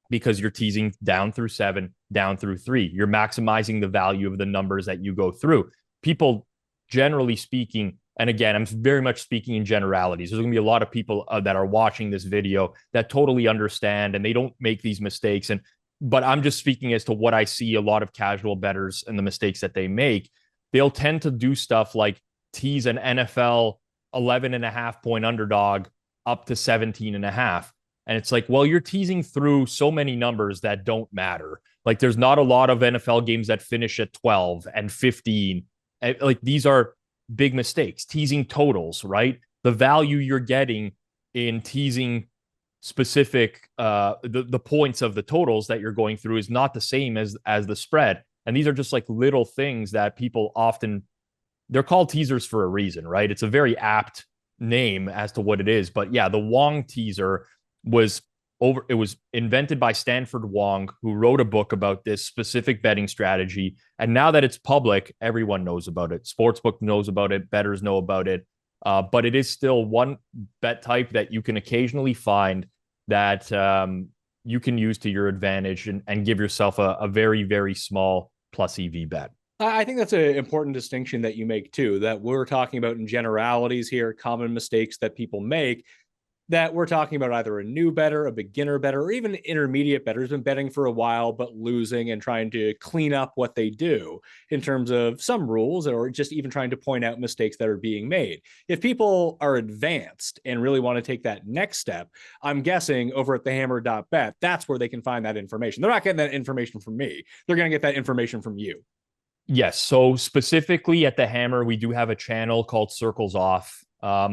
because you're teasing down through 7, down through 3. You're maximizing the value of the numbers that you go through. People, generally speaking, and again, I'm very much speaking in generalities. There's going to be a lot of people that are watching this video that totally understand and they don't make these mistakes. But I'm just speaking as to what I see a lot of casual bettors and the mistakes that they make. They'll tend to do stuff like tease an NFL 11.5 point underdog up to 17.5. And it's like, well, you're teasing through so many numbers that don't matter. Like there's not a lot of NFL games that finish at 12 and 15. Like these are big mistakes. Teasing totals, right? The value you're getting in teasing specific the points of the totals that you're going through is not the same as the spread. And these are just like little things that people often, they're called teasers for a reason, right? It's a very apt name as to what it is. But yeah, the Wong teaser was invented by Stanford Wong, who wrote a book about this specific betting strategy. And now that it's public, everyone knows about it. Sportsbook knows about it. Bettors know about it. But it is still one bet type that you can occasionally find that you can use to your advantage and give yourself a very, very small plus EV bet. I think that's an important distinction that you make too, that we're talking about in generalities here, common mistakes that people make, that we're talking about either a new bettor, a beginner bettor, or even an intermediate bettor who's been betting for a while, but losing and trying to clean up what they do in terms of some rules, or just even trying to point out mistakes that are being made. If people are advanced and really want to take that next step, I'm guessing over at thehammer.bet, that's where they can find that information. They're not getting that information from me. They're going to get that information from you. Yes. So specifically at the Hammer, we do have a channel called Circles Off,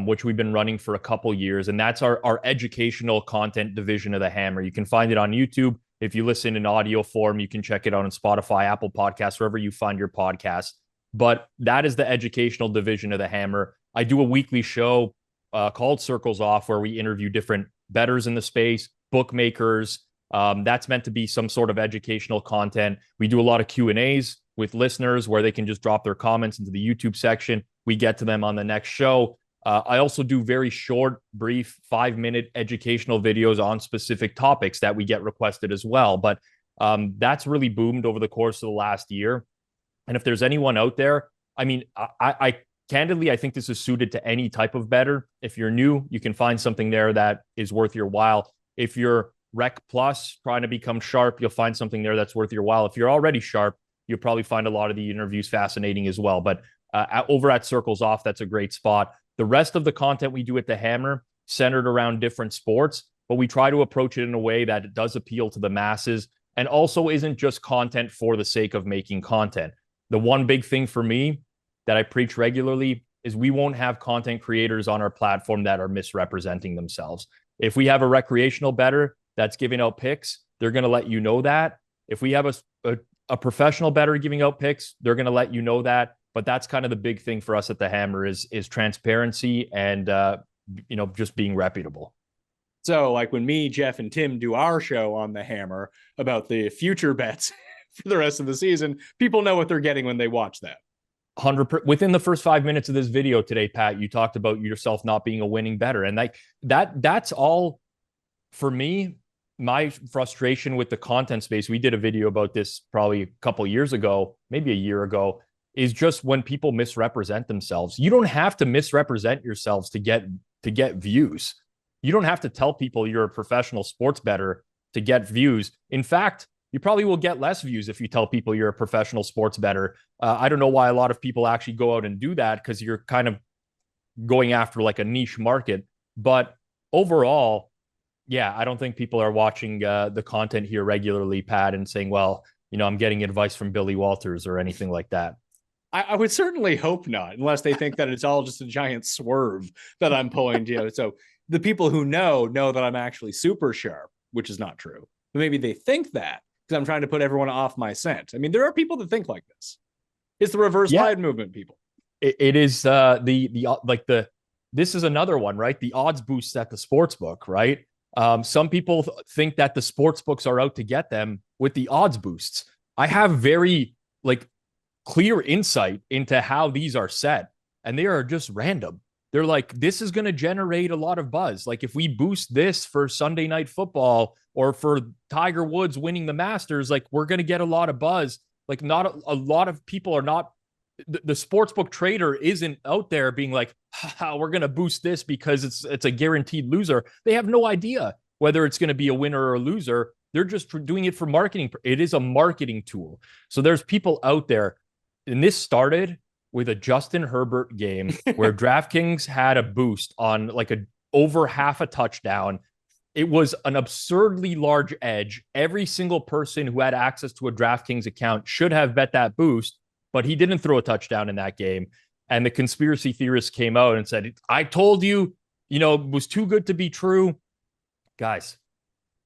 which we've been running for a couple years. And that's our educational content division of the Hammer. You can find it on YouTube. If you listen in audio form, you can check it out on Spotify, Apple Podcasts, wherever you find your podcasts. But that is the educational division of the Hammer. I do a weekly show called Circles Off, where we interview different bettors in the space, bookmakers. That's meant to be some sort of educational content. We do a lot of Q&As with listeners where they can just drop their comments into the YouTube section. We get to them on the next show. I also do very short, brief, 5-minute educational videos on specific topics that we get requested as well. But that's really boomed over the course of the last year. And if there's anyone out there, I mean, I candidly, I think this is suited to any type of bettor. If you're new, you can find something there that is worth your while. If you're Rec Plus, trying to become sharp, you'll find something there that's worth your while. If you're already sharp, you'll probably find a lot of the interviews fascinating as well. But over at Circles Off, that's a great spot. The rest of the content we do at the Hammer centered around different sports, but we try to approach it in a way that it does appeal to the masses and also isn't just content for the sake of making content. The one big thing for me that I preach regularly is we won't have content creators on our platform that are misrepresenting themselves. If we have a recreational bettor that's giving out picks, they're going to let you know that. If we have a professional bettor giving out picks, they're going to let you know that. But that's kind of the big thing for us at the Hammer is transparency and just being reputable. So like when me, Jeff, and Tim do our show on the Hammer about the future bets for the rest of the season, people know what they're getting when they watch that. 100%. Within the first 5 minutes of this video today, Pat, you talked about yourself not being a winning bettor, and that's all for me. my frustration with the content space, we did a video about this probably a couple years ago, maybe a year ago, is just when people misrepresent themselves. You don't have to misrepresent yourselves to get views. You don't have to tell people you're a professional sports bettor to get views. In fact, you probably will get less views if you tell people you're a professional sports bettor. I don't know why a lot of people actually go out and do that, because you're kind of going after like a niche market. But overall, yeah, I don't think people are watching the content here regularly, Pat, and saying, well, I'm getting advice from Billy Walters or anything like that. I would certainly hope not, unless they think that it's all just a giant swerve that I'm pulling. So the people who know that I'm actually super sharp, which is not true. But maybe they think that because I'm trying to put everyone off my scent. I mean, there are people that think like this. It's the reverse tide movement, people. It is this is another one, right? The odds boosts at the sports book, right? Some people think that the sports books are out to get them with the odds boosts. I have very clear insight into how these are set, and they are just random. They're like, this is going to generate a lot of buzz. Like if we boost this for Sunday Night Football or for Tiger Woods winning the Masters, like we're going to get a lot of buzz. Like not a lot of people are not, the sportsbook trader isn't out there being like, we're going to boost this because it's a guaranteed loser. They have no idea whether it's going to be a winner or a loser. They're just doing it for marketing. It is a marketing tool. So there's people out there, and this started with a Justin Herbert game where DraftKings had a boost on over half a touchdown. It was an absurdly large edge. Every single person who had access to a DraftKings account should have bet that boost, but he didn't throw a touchdown in that game. And the conspiracy theorists came out and said, I told you, it was too good to be true. Guys,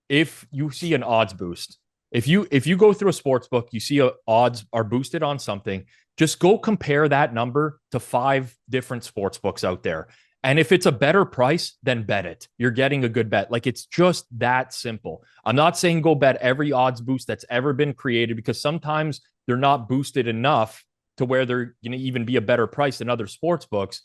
if you see an odds boost, if you go through a sports book, you see odds are boosted on something, just go compare that number to 5 different sports books out there. And if it's a better price, then bet it. You're getting a good bet. It's just that simple. I'm not saying go bet every odds boost that's ever been created, because sometimes they're not boosted enough to where they're going to even be a better price than other sports books.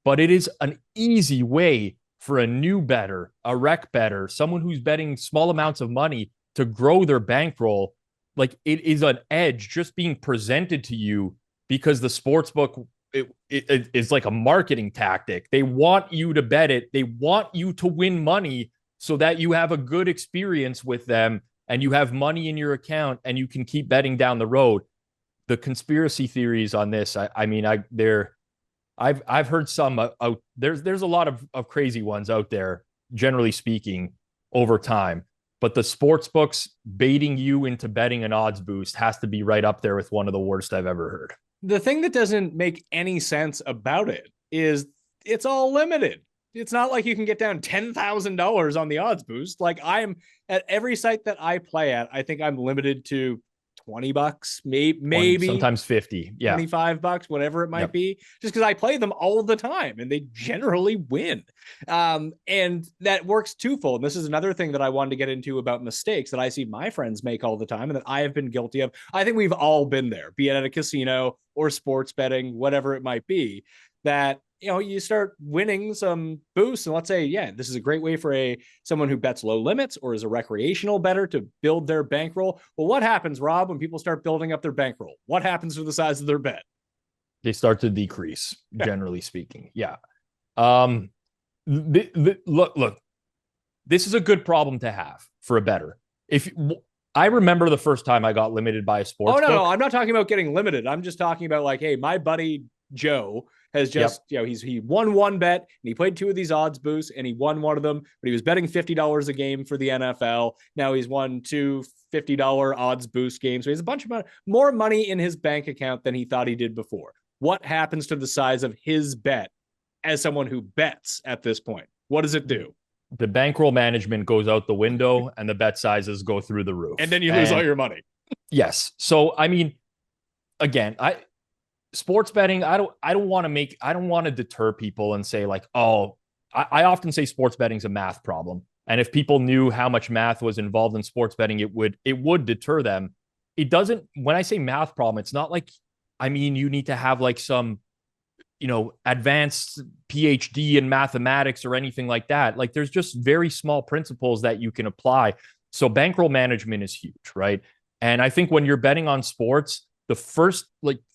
But it is an easy way for a new bettor, a rec bettor, someone who's betting small amounts of money to grow their bankroll. It is an edge just being presented to you because the sports book it is like a marketing tactic. They want you to bet it. They want you to win money so that you have a good experience with them and you have money in your account and you can keep betting down the road. The conspiracy theories on this, I've heard some out. There's a lot of crazy ones out there, generally speaking, over time. But the sports books baiting you into betting an odds boost has to be right up there with one of the worst I've ever heard. The thing that doesn't make any sense about it is it's all limited. It's not like you can get down $10,000 on the odds boost. I'm at every site that I play at, I think I'm limited to $20, maybe sometimes 50, yeah, $25, whatever it might be, just because I play them all the time and they generally win. And that works twofold. And this is another thing that I wanted to get into about mistakes that I see my friends make all the time and that I have been guilty of. I think we've all been there, be it at a casino or sports betting, whatever it might be, that you start winning some boosts. And let's say, this is a great way for someone who bets low limits or is a recreational bettor to build their bankroll. Well, what happens, Rob, when people start building up their bankroll? What happens to the size of their bet? They start to decrease, generally speaking. Yeah. Look, this is a good problem to have for a bettor. I remember the first time I got limited by a sports book. No, I'm not talking about getting limited. I'm just talking about hey, my buddy Joe has just, he won one bet and he played 2 of these odds boosts and he won one of them, but he was betting $50 a game for the NFL. Now he's won 2 $50 odds boost games. So he has a bunch of more money in his bank account than he thought he did before. What happens to the size of his bet as someone who bets at this point? What does it do? The bankroll management goes out the window and the bet sizes go through the roof. And then you lose all your money. Yes. So, again, sports betting, I don't want to deter people and say I often say sports betting is a math problem. And if people knew how much math was involved in sports betting, it would deter them. It doesn't, when I say math problem, it's not you need to have some, advanced PhD in mathematics or anything like that. There's just very small principles that you can apply. So bankroll management is huge, right? And I think when you're betting on sports, the first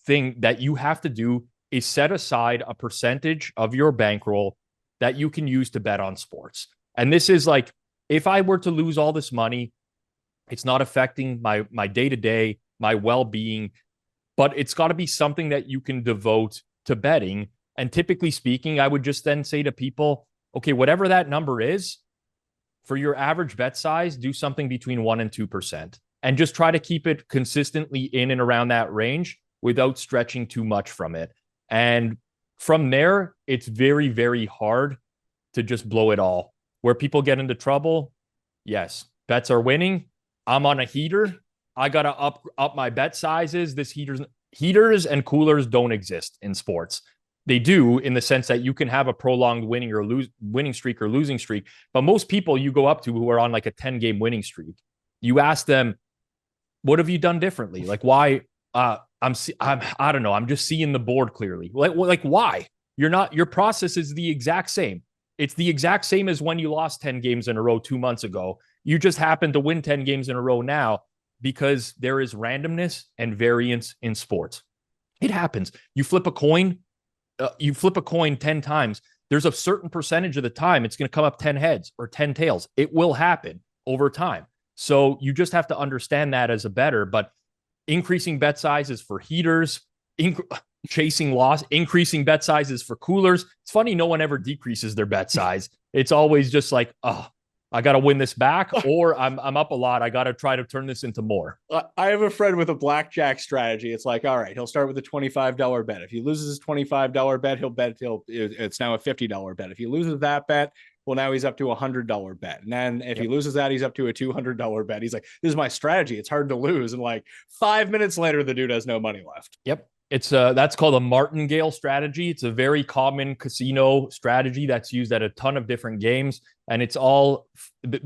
thing that you have to do is set aside a percentage of your bankroll that you can use to bet on sports. And this is like, if I were to lose all this money, it's not affecting my day-to-day, my well-being, but it's got to be something that you can devote to betting. And typically speaking, I would just then say to people, okay, whatever that number is, for your average bet size, do something between 1% and 2%. And just try to keep it consistently in and around that range without stretching too much from it. And from there, it's very, very hard to just blow it all. Where people get into trouble, yes, bets are winning. I'm on a heater. I got to up my bet sizes. Heaters and coolers don't exist in sports. They do in the sense that you can have a prolonged winning streak or losing streak. But most people you go up to who are on like a 10-game winning streak, you ask them, what have you done differently? Like, why? I don't know. I'm just seeing the board clearly. Like why? Your process is the exact same. It's the exact same as when you lost 10 games in a row 2 months ago. You just happen to win 10 games in a row now because there is randomness and variance in sports. It happens. You flip a coin 10 times. There's a certain percentage of the time it's going to come up 10 heads or 10 tails. It will happen over time. So you just have to understand that as a bettor. But increasing bet sizes for heaters, chasing loss, increasing bet sizes for coolers. It's funny, no one ever decreases their bet size. It's always just like, oh, I got to win this back, or I'm up a lot. I got to try to turn this into more. I have a friend with a blackjack strategy. It's like, all right, he'll start with a $25 bet. If he loses his $25 bet, it's now a $50 bet. If he loses that bet, well, now he's up to a $100 bet. And then if he loses that, he's up to a $200 bet. He's like, this is my strategy. It's hard to lose. And like 5 minutes later, the dude has no money left. Yep. It's that's called a martingale strategy. It's a very common casino strategy that's used at a ton of different games. And it's all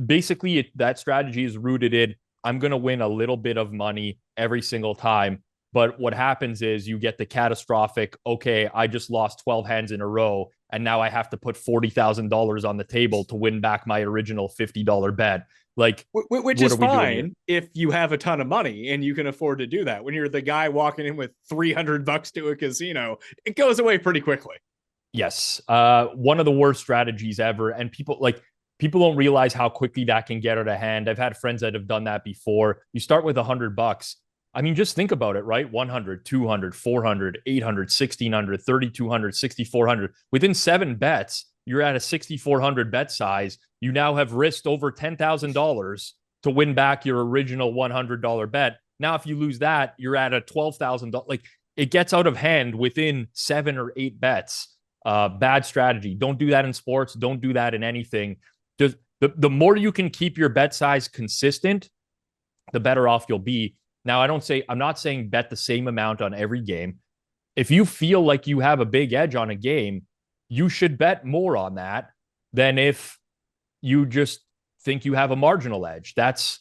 basically that strategy is rooted in, I'm going to win a little bit of money every single time. But what happens is you get the catastrophic, okay, I just lost 12 hands in a row, and now I have to put $40,000 on the table to win back my original $50 bet. Like, which is fine if you have a ton of money and you can afford to do that. When you're the guy walking in with $300 to a casino, it goes away pretty quickly. Yes. One of the worst strategies ever. And people don't realize how quickly that can get out of hand. I've had friends that have done that before. You start with $100. I mean, just think about it, right? 100, 200, 400, 800, 1600, 3200, 6400. Within 7 bets, you're at a 6,400 bet size. You now have risked over $10,000 to win back your original $100 bet. Now, if you lose that, you're at a $12,000. Like, it gets out of hand within 7 or 8 bets. Bad strategy. Don't do that in sports. Don't do that in anything. Just the more you can keep your bet size consistent, the better off you'll be. Now, I'm not saying bet the same amount on every game. If you feel like you have a big edge on a game, you should bet more on that than if you just think you have a marginal edge. That's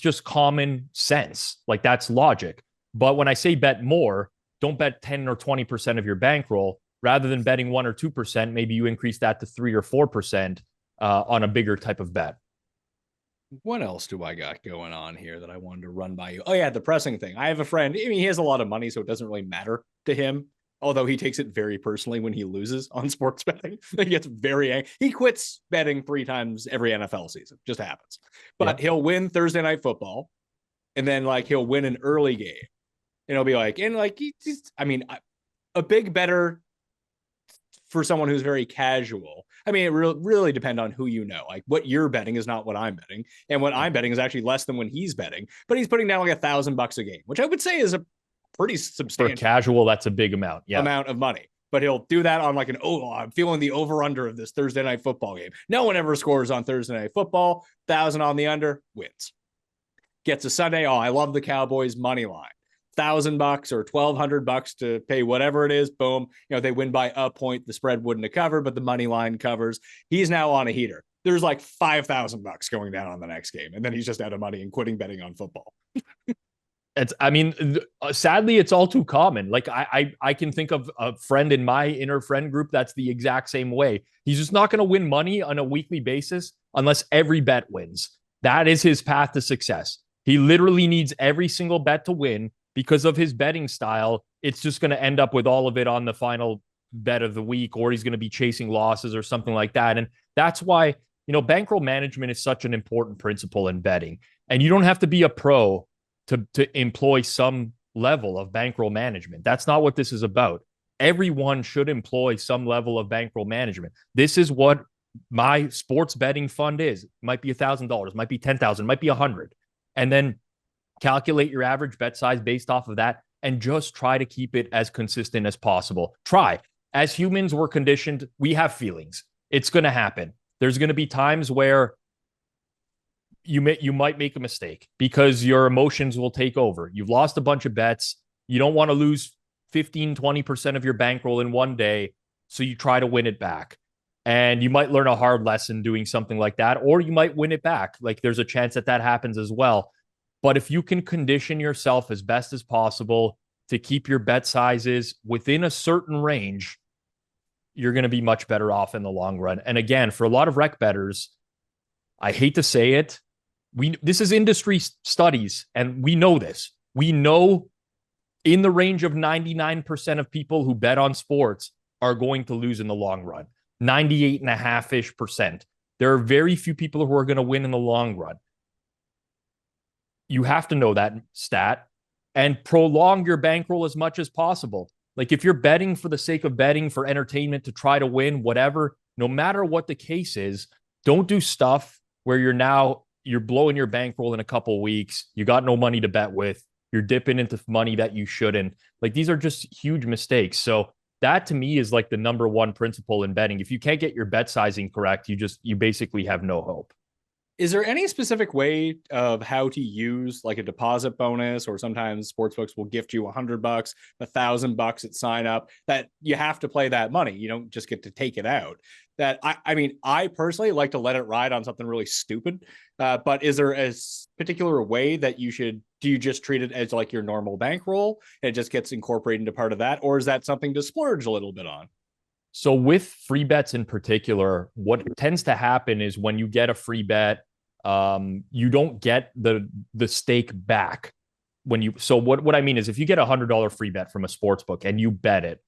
just common sense. Like, that's logic. But when I say bet more, don't bet 10 or 20% of your bankroll. Rather than betting 1 or 2%, maybe you increase that to 3 or 4% on a bigger type of bet. What else do I got going on here that I wanted to run by you? Oh, yeah, the pressing thing. I have a friend. I mean, he has a lot of money, so it doesn't really matter to him. Although he takes it very personally when he loses on sports betting. He gets very angry. He quits betting 3 times every NFL season. Just happens. But He'll win Thursday Night Football, and then like he'll win an early game. And he'll be like, a big bettor for someone who's very casual. I mean, it really depends on who you know. Like, what you're betting is not what I'm betting. And what I'm betting is actually less than when he's betting. But he's putting down like $1,000 a game, which I would say is a pretty substantial. For casual, that's a big amount. Yeah. Amount of money. But he'll do that on like I'm feeling the over-under of this Thursday Night Football game. No one ever scores on Thursday Night Football. 1,000 on the under, wins. Gets a Sunday. Oh, I love the Cowboys money line. $1,000 or $1,200 to pay whatever it is. Boom. They win by a point. The spread wouldn't have covered, but the money line covers. He's now on a heater. There's like $5,000 going down on the next game. And then he's just out of money and quitting betting on football. Sadly, it's all too common. Like I can think of a friend in my inner friend group that's the exact same way. He's just not going to win money on a weekly basis unless every bet wins. That is his path to success. He literally needs every single bet to win because of his betting style. It's just going to end up with all of it on the final bet of the week, or he's going to be chasing losses or something like that. And that's why, bankroll management is such an important principle in betting. And you don't have to be a pro to employ some level of bankroll management. That's not what this is about. Everyone should employ some level of bankroll management. This is what my sports betting fund is. It might be $1,000, might be 10,000, might be 100. And then calculate your average bet size based off of that and just try to keep it as consistent as possible. Try. As humans, we're conditioned. We have feelings. It's going to happen. There's going to be times where you might make a mistake because your emotions will take over. You've lost a bunch of bets. You don't want to lose 15, 20% of your bankroll in one day. So you try to win it back. And you might learn a hard lesson doing something like that, or you might win it back. Like there's a chance that happens as well. But if you can condition yourself as best as possible to keep your bet sizes within a certain range, you're going to be much better off in the long run. And again, for a lot of rec bettors, I hate to say it, this is industry studies, and we know this. We know in the range of 99% of people who bet on sports are going to lose in the long run. 98.5%. There are very few people who are going to win in the long run. You have to know that stat and prolong your bankroll as much as possible. Like if you're betting for the sake of betting, for entertainment, to try to win, whatever, no matter what the case is, don't do stuff where you're blowing your bankroll in a couple of weeks. You got no money to bet with. You're dipping into money that you shouldn't. Like these are just huge mistakes. So that to me is like the number one principle in betting. If you can't get your bet sizing correct, you basically have no hope. Is there any specific way of how to use like a deposit bonus, or sometimes sportsbooks will gift you $100, $1,000 at sign up, that you have to play that money? You don't just get to take it out. That I mean, I personally like to let it ride on something really stupid. But is there a particular way that do you just treat it as like your normal bankroll and it just gets incorporated into part of that? Or is that something to splurge a little bit on? So with free bets in particular, what tends to happen is when you get a free bet, you don't get the stake back. So what I mean is if you get $100 free bet from a sports book and you bet it,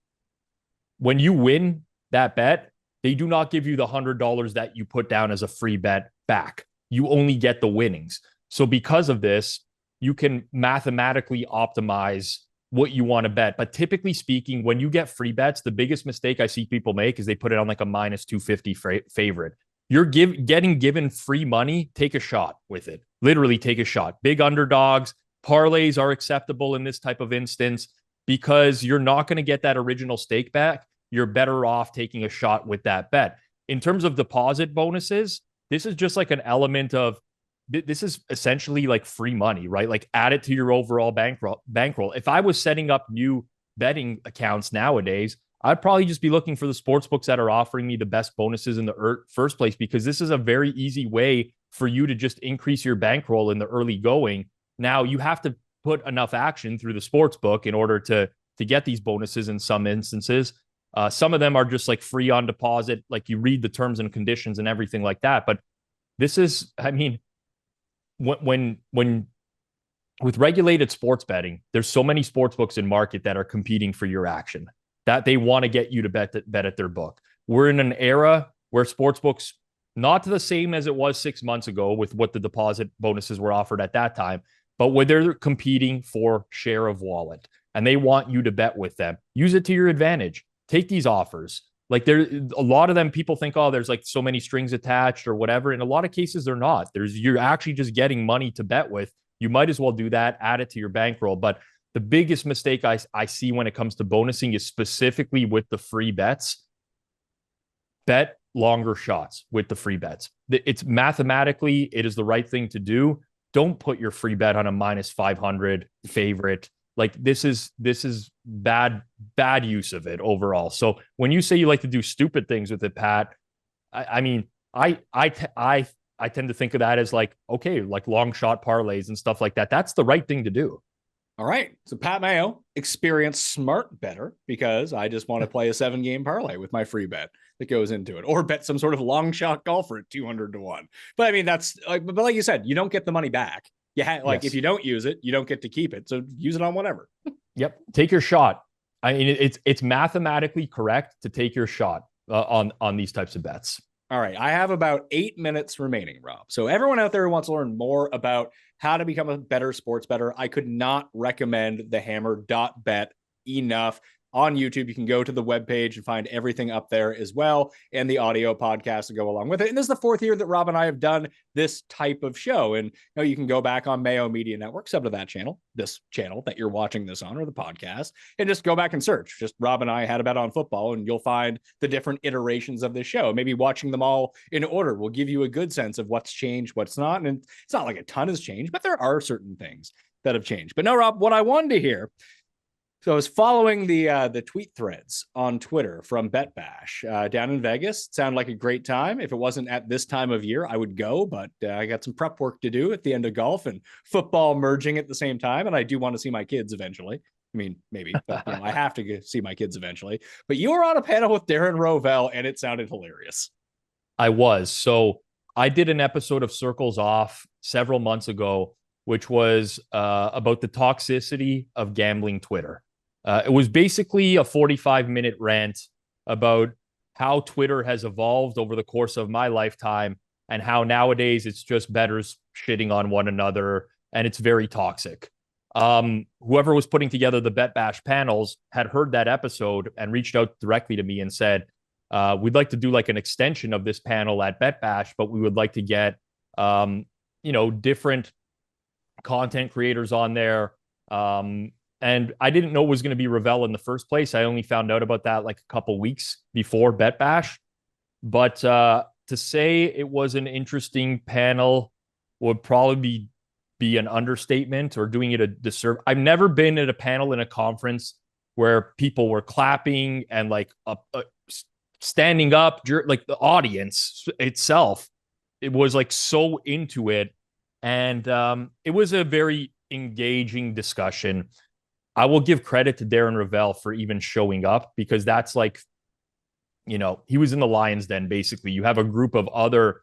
when you win that bet, they do not give you the $100 that you put down as a free bet back. You only get the winnings. So because of this, you can mathematically optimize what you want to bet. But typically speaking, when you get free bets, the biggest mistake I see people make is they put it on like a minus 250 favorite. You're getting given free money. Take a shot with it. Literally take a shot. Big underdogs, parlays are acceptable in this type of instance because you're not going to get that original stake back. You're better off taking a shot with that bet. In terms of deposit bonuses, this is just like an element of, this is essentially like free money, right? Like add it to your overall bankroll. If I was setting up new betting accounts nowadays, I'd probably just be looking for the sports books that are offering me the best bonuses in the first place, because this is a very easy way for you to just increase your bankroll in the early going. Now you have to put enough action through the sports book in order to get these bonuses in some instances. Some of them are just like free on deposit, like you read the terms and conditions and everything like that. But this is, I mean, when with regulated sports betting, there's so many sports books in market that are competing for your action, that they want to get you to bet at their book. We're in an era where sports books, not the same as it was 6 months ago with what the deposit bonuses were offered at that time, but where they're competing for share of wallet and they want you to bet with them. Use it to your advantage. Take these offers. Like a lot of them, people think, oh, there's like so many strings attached or whatever. In a lot of cases, they're not. You're actually just getting money to bet with. You might as well do that, add it to your bankroll. But the biggest mistake I see when it comes to bonusing is specifically with the free bets. Bet longer shots with the free bets. It's mathematically, it is the right thing to do. Don't put your free bet on a minus 500 favorite. Like this is bad use of it overall. So when you say you like to do stupid things with it, Pat, I mean, I tend to think of that as like, okay, like long shot parlays and stuff like that. That's the right thing to do. All right. So Pat Mayo, experienced smart bettor, because I just want to play a 7-game parlay with my free bet. that goes into it, or bet some sort of long shot golfer at 200 to 1. But I mean, that's like, but like you said, you don't get the money back. Like if you don't use it, you don't get to keep it. So use it on whatever. Yep. Take your shot. I mean, it's mathematically correct to take your shot on these types of bets. All right. I have about 8 minutes remaining, Rob. So everyone out there who wants to learn more about how to become a better sports bettor, I could not recommend the hammer.bet enough. On YouTube, you can go to the webpage and find everything up there as well, and the audio podcast to go along with it. And this is the 4th year that Rob and I have done this type of show. And you can go back on Mayo Media Network, sub to that channel, this channel that you're watching this on, or the podcast, and just go back and search. Just Rob and I had a bet on football, and you'll find the different iterations of the show. Maybe watching them all in order will give you a good sense of what's changed, what's not. And it's not like a ton has changed, but there are certain things that have changed. But no, Rob, what I wanted to hear. So I was following the tweet threads on Twitter from Bet Bash down in Vegas. It sounded like a great time. If it wasn't at this time of year, I would go, but I got some prep work to do at the end of golf and football merging at the same time. And I do want to see my kids eventually. I mean, maybe, but I have to see my kids eventually. But you were on a panel with Darren Rovell, and it sounded hilarious. I was. So I did an episode of Circles Off several months ago, which was about the toxicity of gambling Twitter. It was basically a 45-minute rant about how Twitter has evolved over the course of my lifetime and how nowadays it's just bettors shitting on one another, and it's very toxic. Whoever was putting together the Bet Bash panels had heard that episode and reached out directly to me and said, we'd like to do like an extension of this panel at Bet Bash, but we would like to get, different content creators on there. And I didn't know it was going to be Rovell in the first place. I only found out about that like a couple weeks before Bet Bash. But to say it was an interesting panel would probably be an understatement or doing it a disservice. I've never been at a panel in a conference where people were clapping and like standing up, like the audience itself. It was like so into it. And it was a very engaging discussion. I will give credit to Darren Rove for even showing up, because that's like, he was in the lion's den, basically. You have a group of other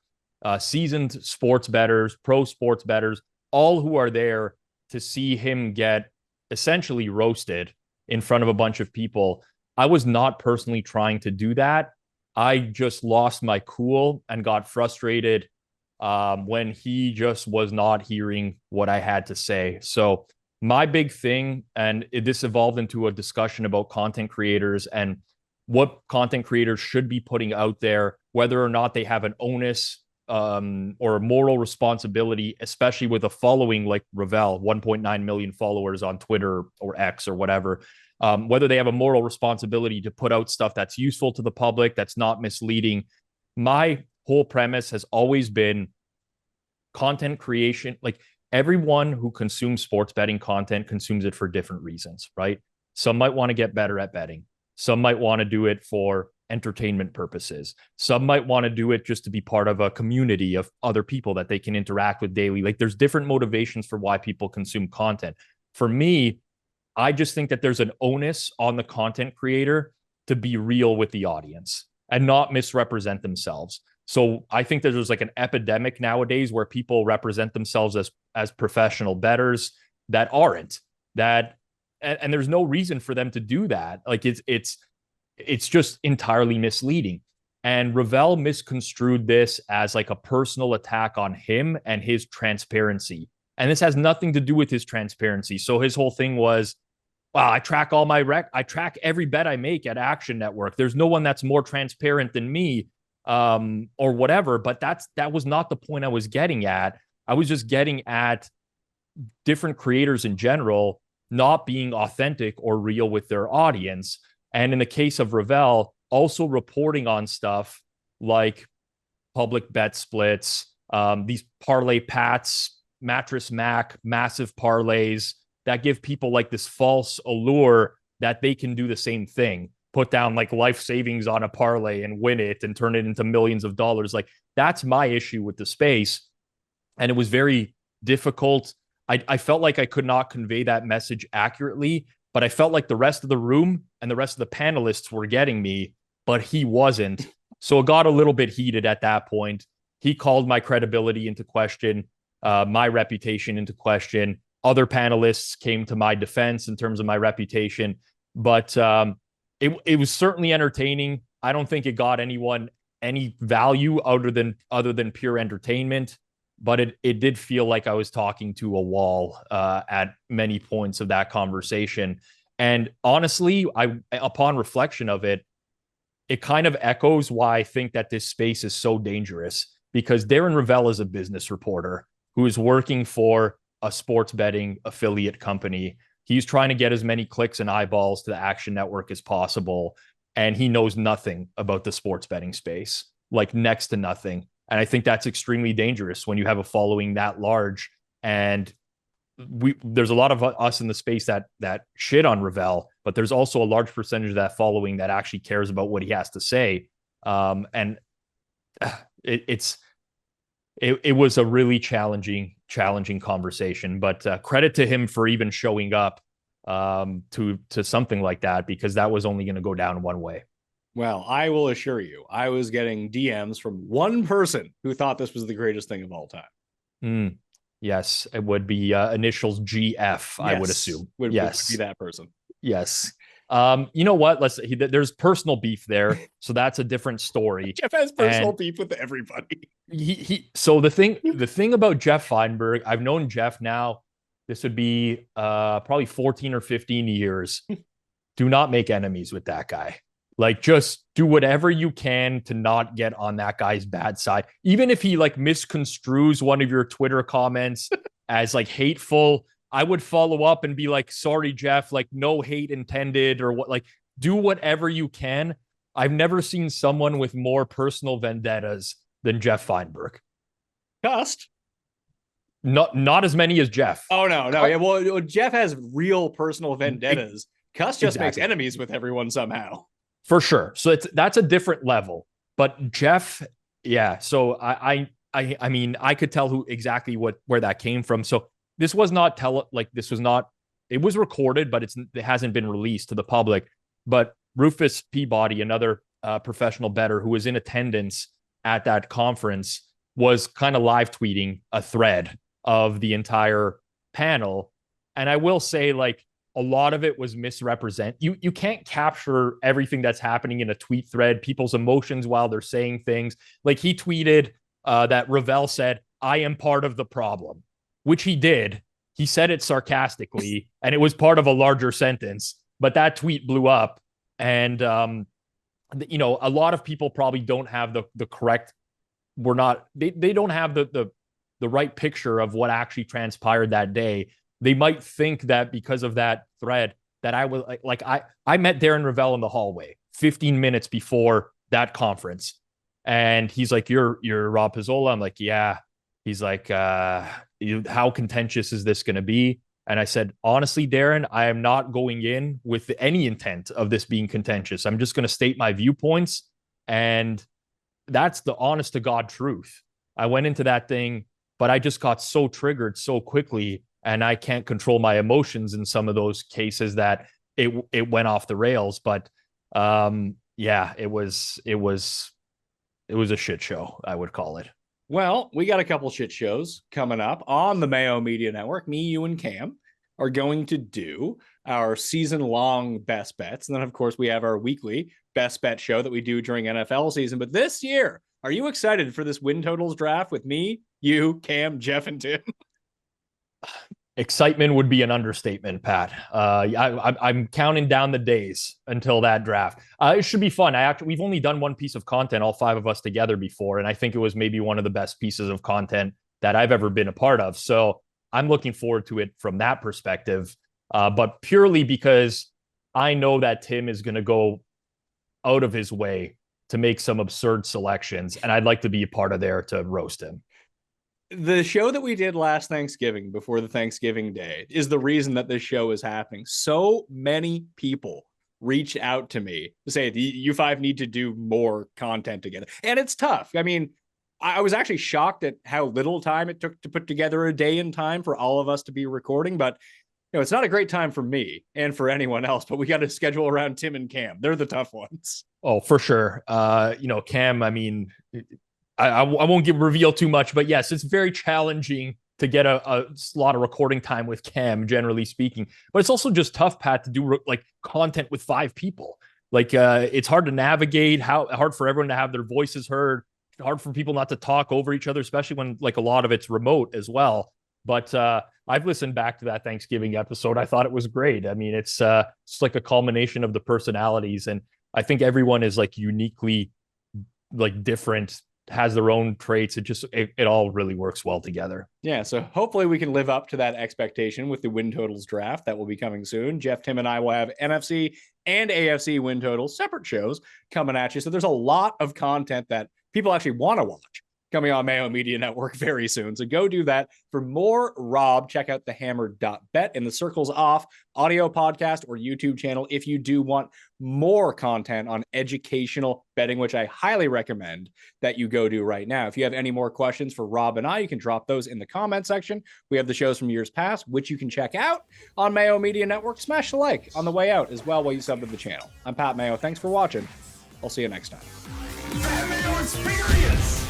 seasoned sports bettors, pro sports bettors, all who are there to see him get essentially roasted in front of a bunch of people. I was not personally trying to do that. I just lost my cool and got frustrated when he just was not hearing what I had to say. So my big thing, and this evolved into a discussion about content creators and what content creators should be putting out there, whether or not they have an onus or a moral responsibility, especially with a following like Rovell, 1.9 million followers on Twitter or X or whatever, whether they have a moral responsibility to put out stuff that's useful to the public, that's not misleading. My whole premise has always been content creation. Like, everyone who consumes sports betting content consumes it for different reasons, right? Some might want to get better at betting. Some might want to do it for entertainment purposes. Some might want to do it just to be part of a community of other people that they can interact with daily. Like, there's different motivations for why people consume content. For me, I just think that there's an onus on the content creator to be real with the audience and not misrepresent themselves. So I think that there's like an epidemic nowadays where people represent themselves as professional bettors that aren't, and there's no reason for them to do that. Like, it's just entirely misleading. And Rovell misconstrued this as like a personal attack on him and his transparency. And this has nothing to do with his transparency. So his whole thing was, wow, I track all my I track every bet I make at Action Network. There's no one that's more transparent than me. Or whatever, but that was not the point I was getting at. I was just getting at different creators in general not being authentic or real with their audience. And in the case of Rovell, also reporting on stuff like public bet splits, these parlay pats, mattress mac, massive parlays that give people like this false allure that they can do the same thing. Put down like life savings on a parlay and win it and turn it into millions of dollars. Like, that's my issue with the space. And it was very difficult. I felt like I could not convey that message accurately, but I felt like the rest of the room and the rest of the panelists were getting me, but he wasn't. So it got a little bit heated at that point. He called my credibility into question, my reputation into question. Other panelists came to my defense in terms of my reputation, but it was certainly entertaining. I don't think it got anyone any value other than pure entertainment, but it did feel like I was talking to a wall at many points of that conversation. And honestly, upon reflection of it, it kind of echoes why I think that this space is so dangerous, because Darren Rove is a business reporter who is working for a sports betting affiliate company. He's trying to get as many clicks and eyeballs to the Action Network as possible. And he knows nothing about the sports betting space, like next to nothing. And I think that's extremely dangerous when you have a following that large. And there's a lot of us in the space that shit on Rovell, but there's also a large percentage of that following that actually cares about what he has to say. And it was a really challenging conversation, but credit to him for even showing up to something like that, because that was only going to go down one way. Well, I will assure you, I was getting DMs from one person who thought this was the greatest thing of all time. Yes, it would be initials GF, yes, I would assume. Would be that person. Yes. You know what? There's personal beef there, so that's a different story. Jeff has personal beef with everybody. So the thing about Jeff Feinberg, I've known Jeff now, this would be probably 14 or 15 years. Do not make enemies with that guy. Like, just do whatever you can to not get on that guy's bad side. Even if he like misconstrues one of your Twitter comments as like hateful, I would follow up and be like, sorry, Jeff, like no hate intended, or what, like do whatever you can. I've never seen someone with more personal vendettas than Jeff Feinberg. Cussed. Not as many as Jeff. Oh, no. Yeah, well, Jeff has real personal vendettas. Cuss just makes enemies with everyone somehow. For sure. So that's a different level. But Jeff, yeah. So I mean, I could tell exactly where that came from. So this was not it was recorded, but it hasn't been released to the public. But Rufus Peabody, another professional bettor who was in attendance at that conference, was kind of live tweeting a thread of the entire panel. And I will say, like, a lot of it was misrepresent. You can't capture everything that's happening in a tweet thread, people's emotions while they're saying things. Like, he tweeted that Rovell said, "I am part of the problem," which he did. He said it sarcastically, and it was part of a larger sentence, but that tweet blew up. And, a lot of people probably don't have the correct, they don't have the right picture of what actually transpired that day. They might think that because of that thread that I was I met Darren Rove in the hallway 15 minutes before that conference. And he's like, you're Rob Pizzola. I'm like, yeah. He's like, how contentious is this going to be? And I said, honestly, Darren, I am not going in with any intent of this being contentious. I'm just going to state my viewpoints. And that's the honest to God truth. I went into that thing, but I just got so triggered so quickly, and I can't control my emotions in some of those cases that it went off the rails. But yeah, it was a shit show, I would call it. Well, we got a couple shit shows coming up on the Mayo Media Network. Me, you, and Cam are going to do our season-long best bets. And then, of course, we have our weekly best bet show that we do during NFL season. But this year, are you excited for this win totals draft with me, you, Cam, Jeff, and Tim? Excitement would be an understatement, Pat. I'm counting down the days until that draft. It should be fun. We've only done one piece of content, all five of us together before, and I think it was maybe one of the best pieces of content that I've ever been a part of. So I'm looking forward to it from that perspective, but purely because I know that Tim is going to go out of his way to make some absurd selections, and I'd like to be a part of there to roast him. The show that we did last Thanksgiving, before the Thanksgiving day, is the reason that this show is happening. So many people reached out to me to say, you five need to do more content together. And it's tough. I mean, I was actually shocked at how little time it took to put together a day in time for all of us to be recording. But It's not a great time for me and for anyone else, but we got to schedule around Tim and Cam. They're the tough ones. Oh, for sure. Cam, I mean, I won't reveal too much, but yes, it's very challenging to get a lot of recording time with Cam, generally speaking. But it's also just tough, Pat, to do like content with 5 people. Like it's hard to navigate, hard for everyone to have their voices heard, hard for people not to talk over each other, especially when like a lot of it's remote as well. But I've listened back to that Thanksgiving episode. I thought it was great. I mean, it's like a culmination of the personalities, and I think everyone is like uniquely like different, has their own traits. It all really works well together. Yeah, so hopefully we can live up to that expectation with the win totals draft that will be coming soon. Jeff, Tim, and I will have NFC and AFC win totals, separate shows coming at you. So there's a lot of content that people actually want to watch coming on Mayo Media Network very soon. So go do that. For more Rob, check out thehammer.bet and the Circles Off audio podcast or YouTube channel if you do want more content on educational betting, which I highly recommend that you go do right now. If you have any more questions for Rob and I, you can drop those in the comment section. We have the shows from years past, which you can check out on Mayo Media Network. Smash the like on the way out as well while you sub to the channel. I'm Pat Mayo. Thanks for watching. I'll see you next time. That Mayo experience!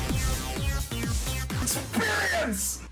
Experience!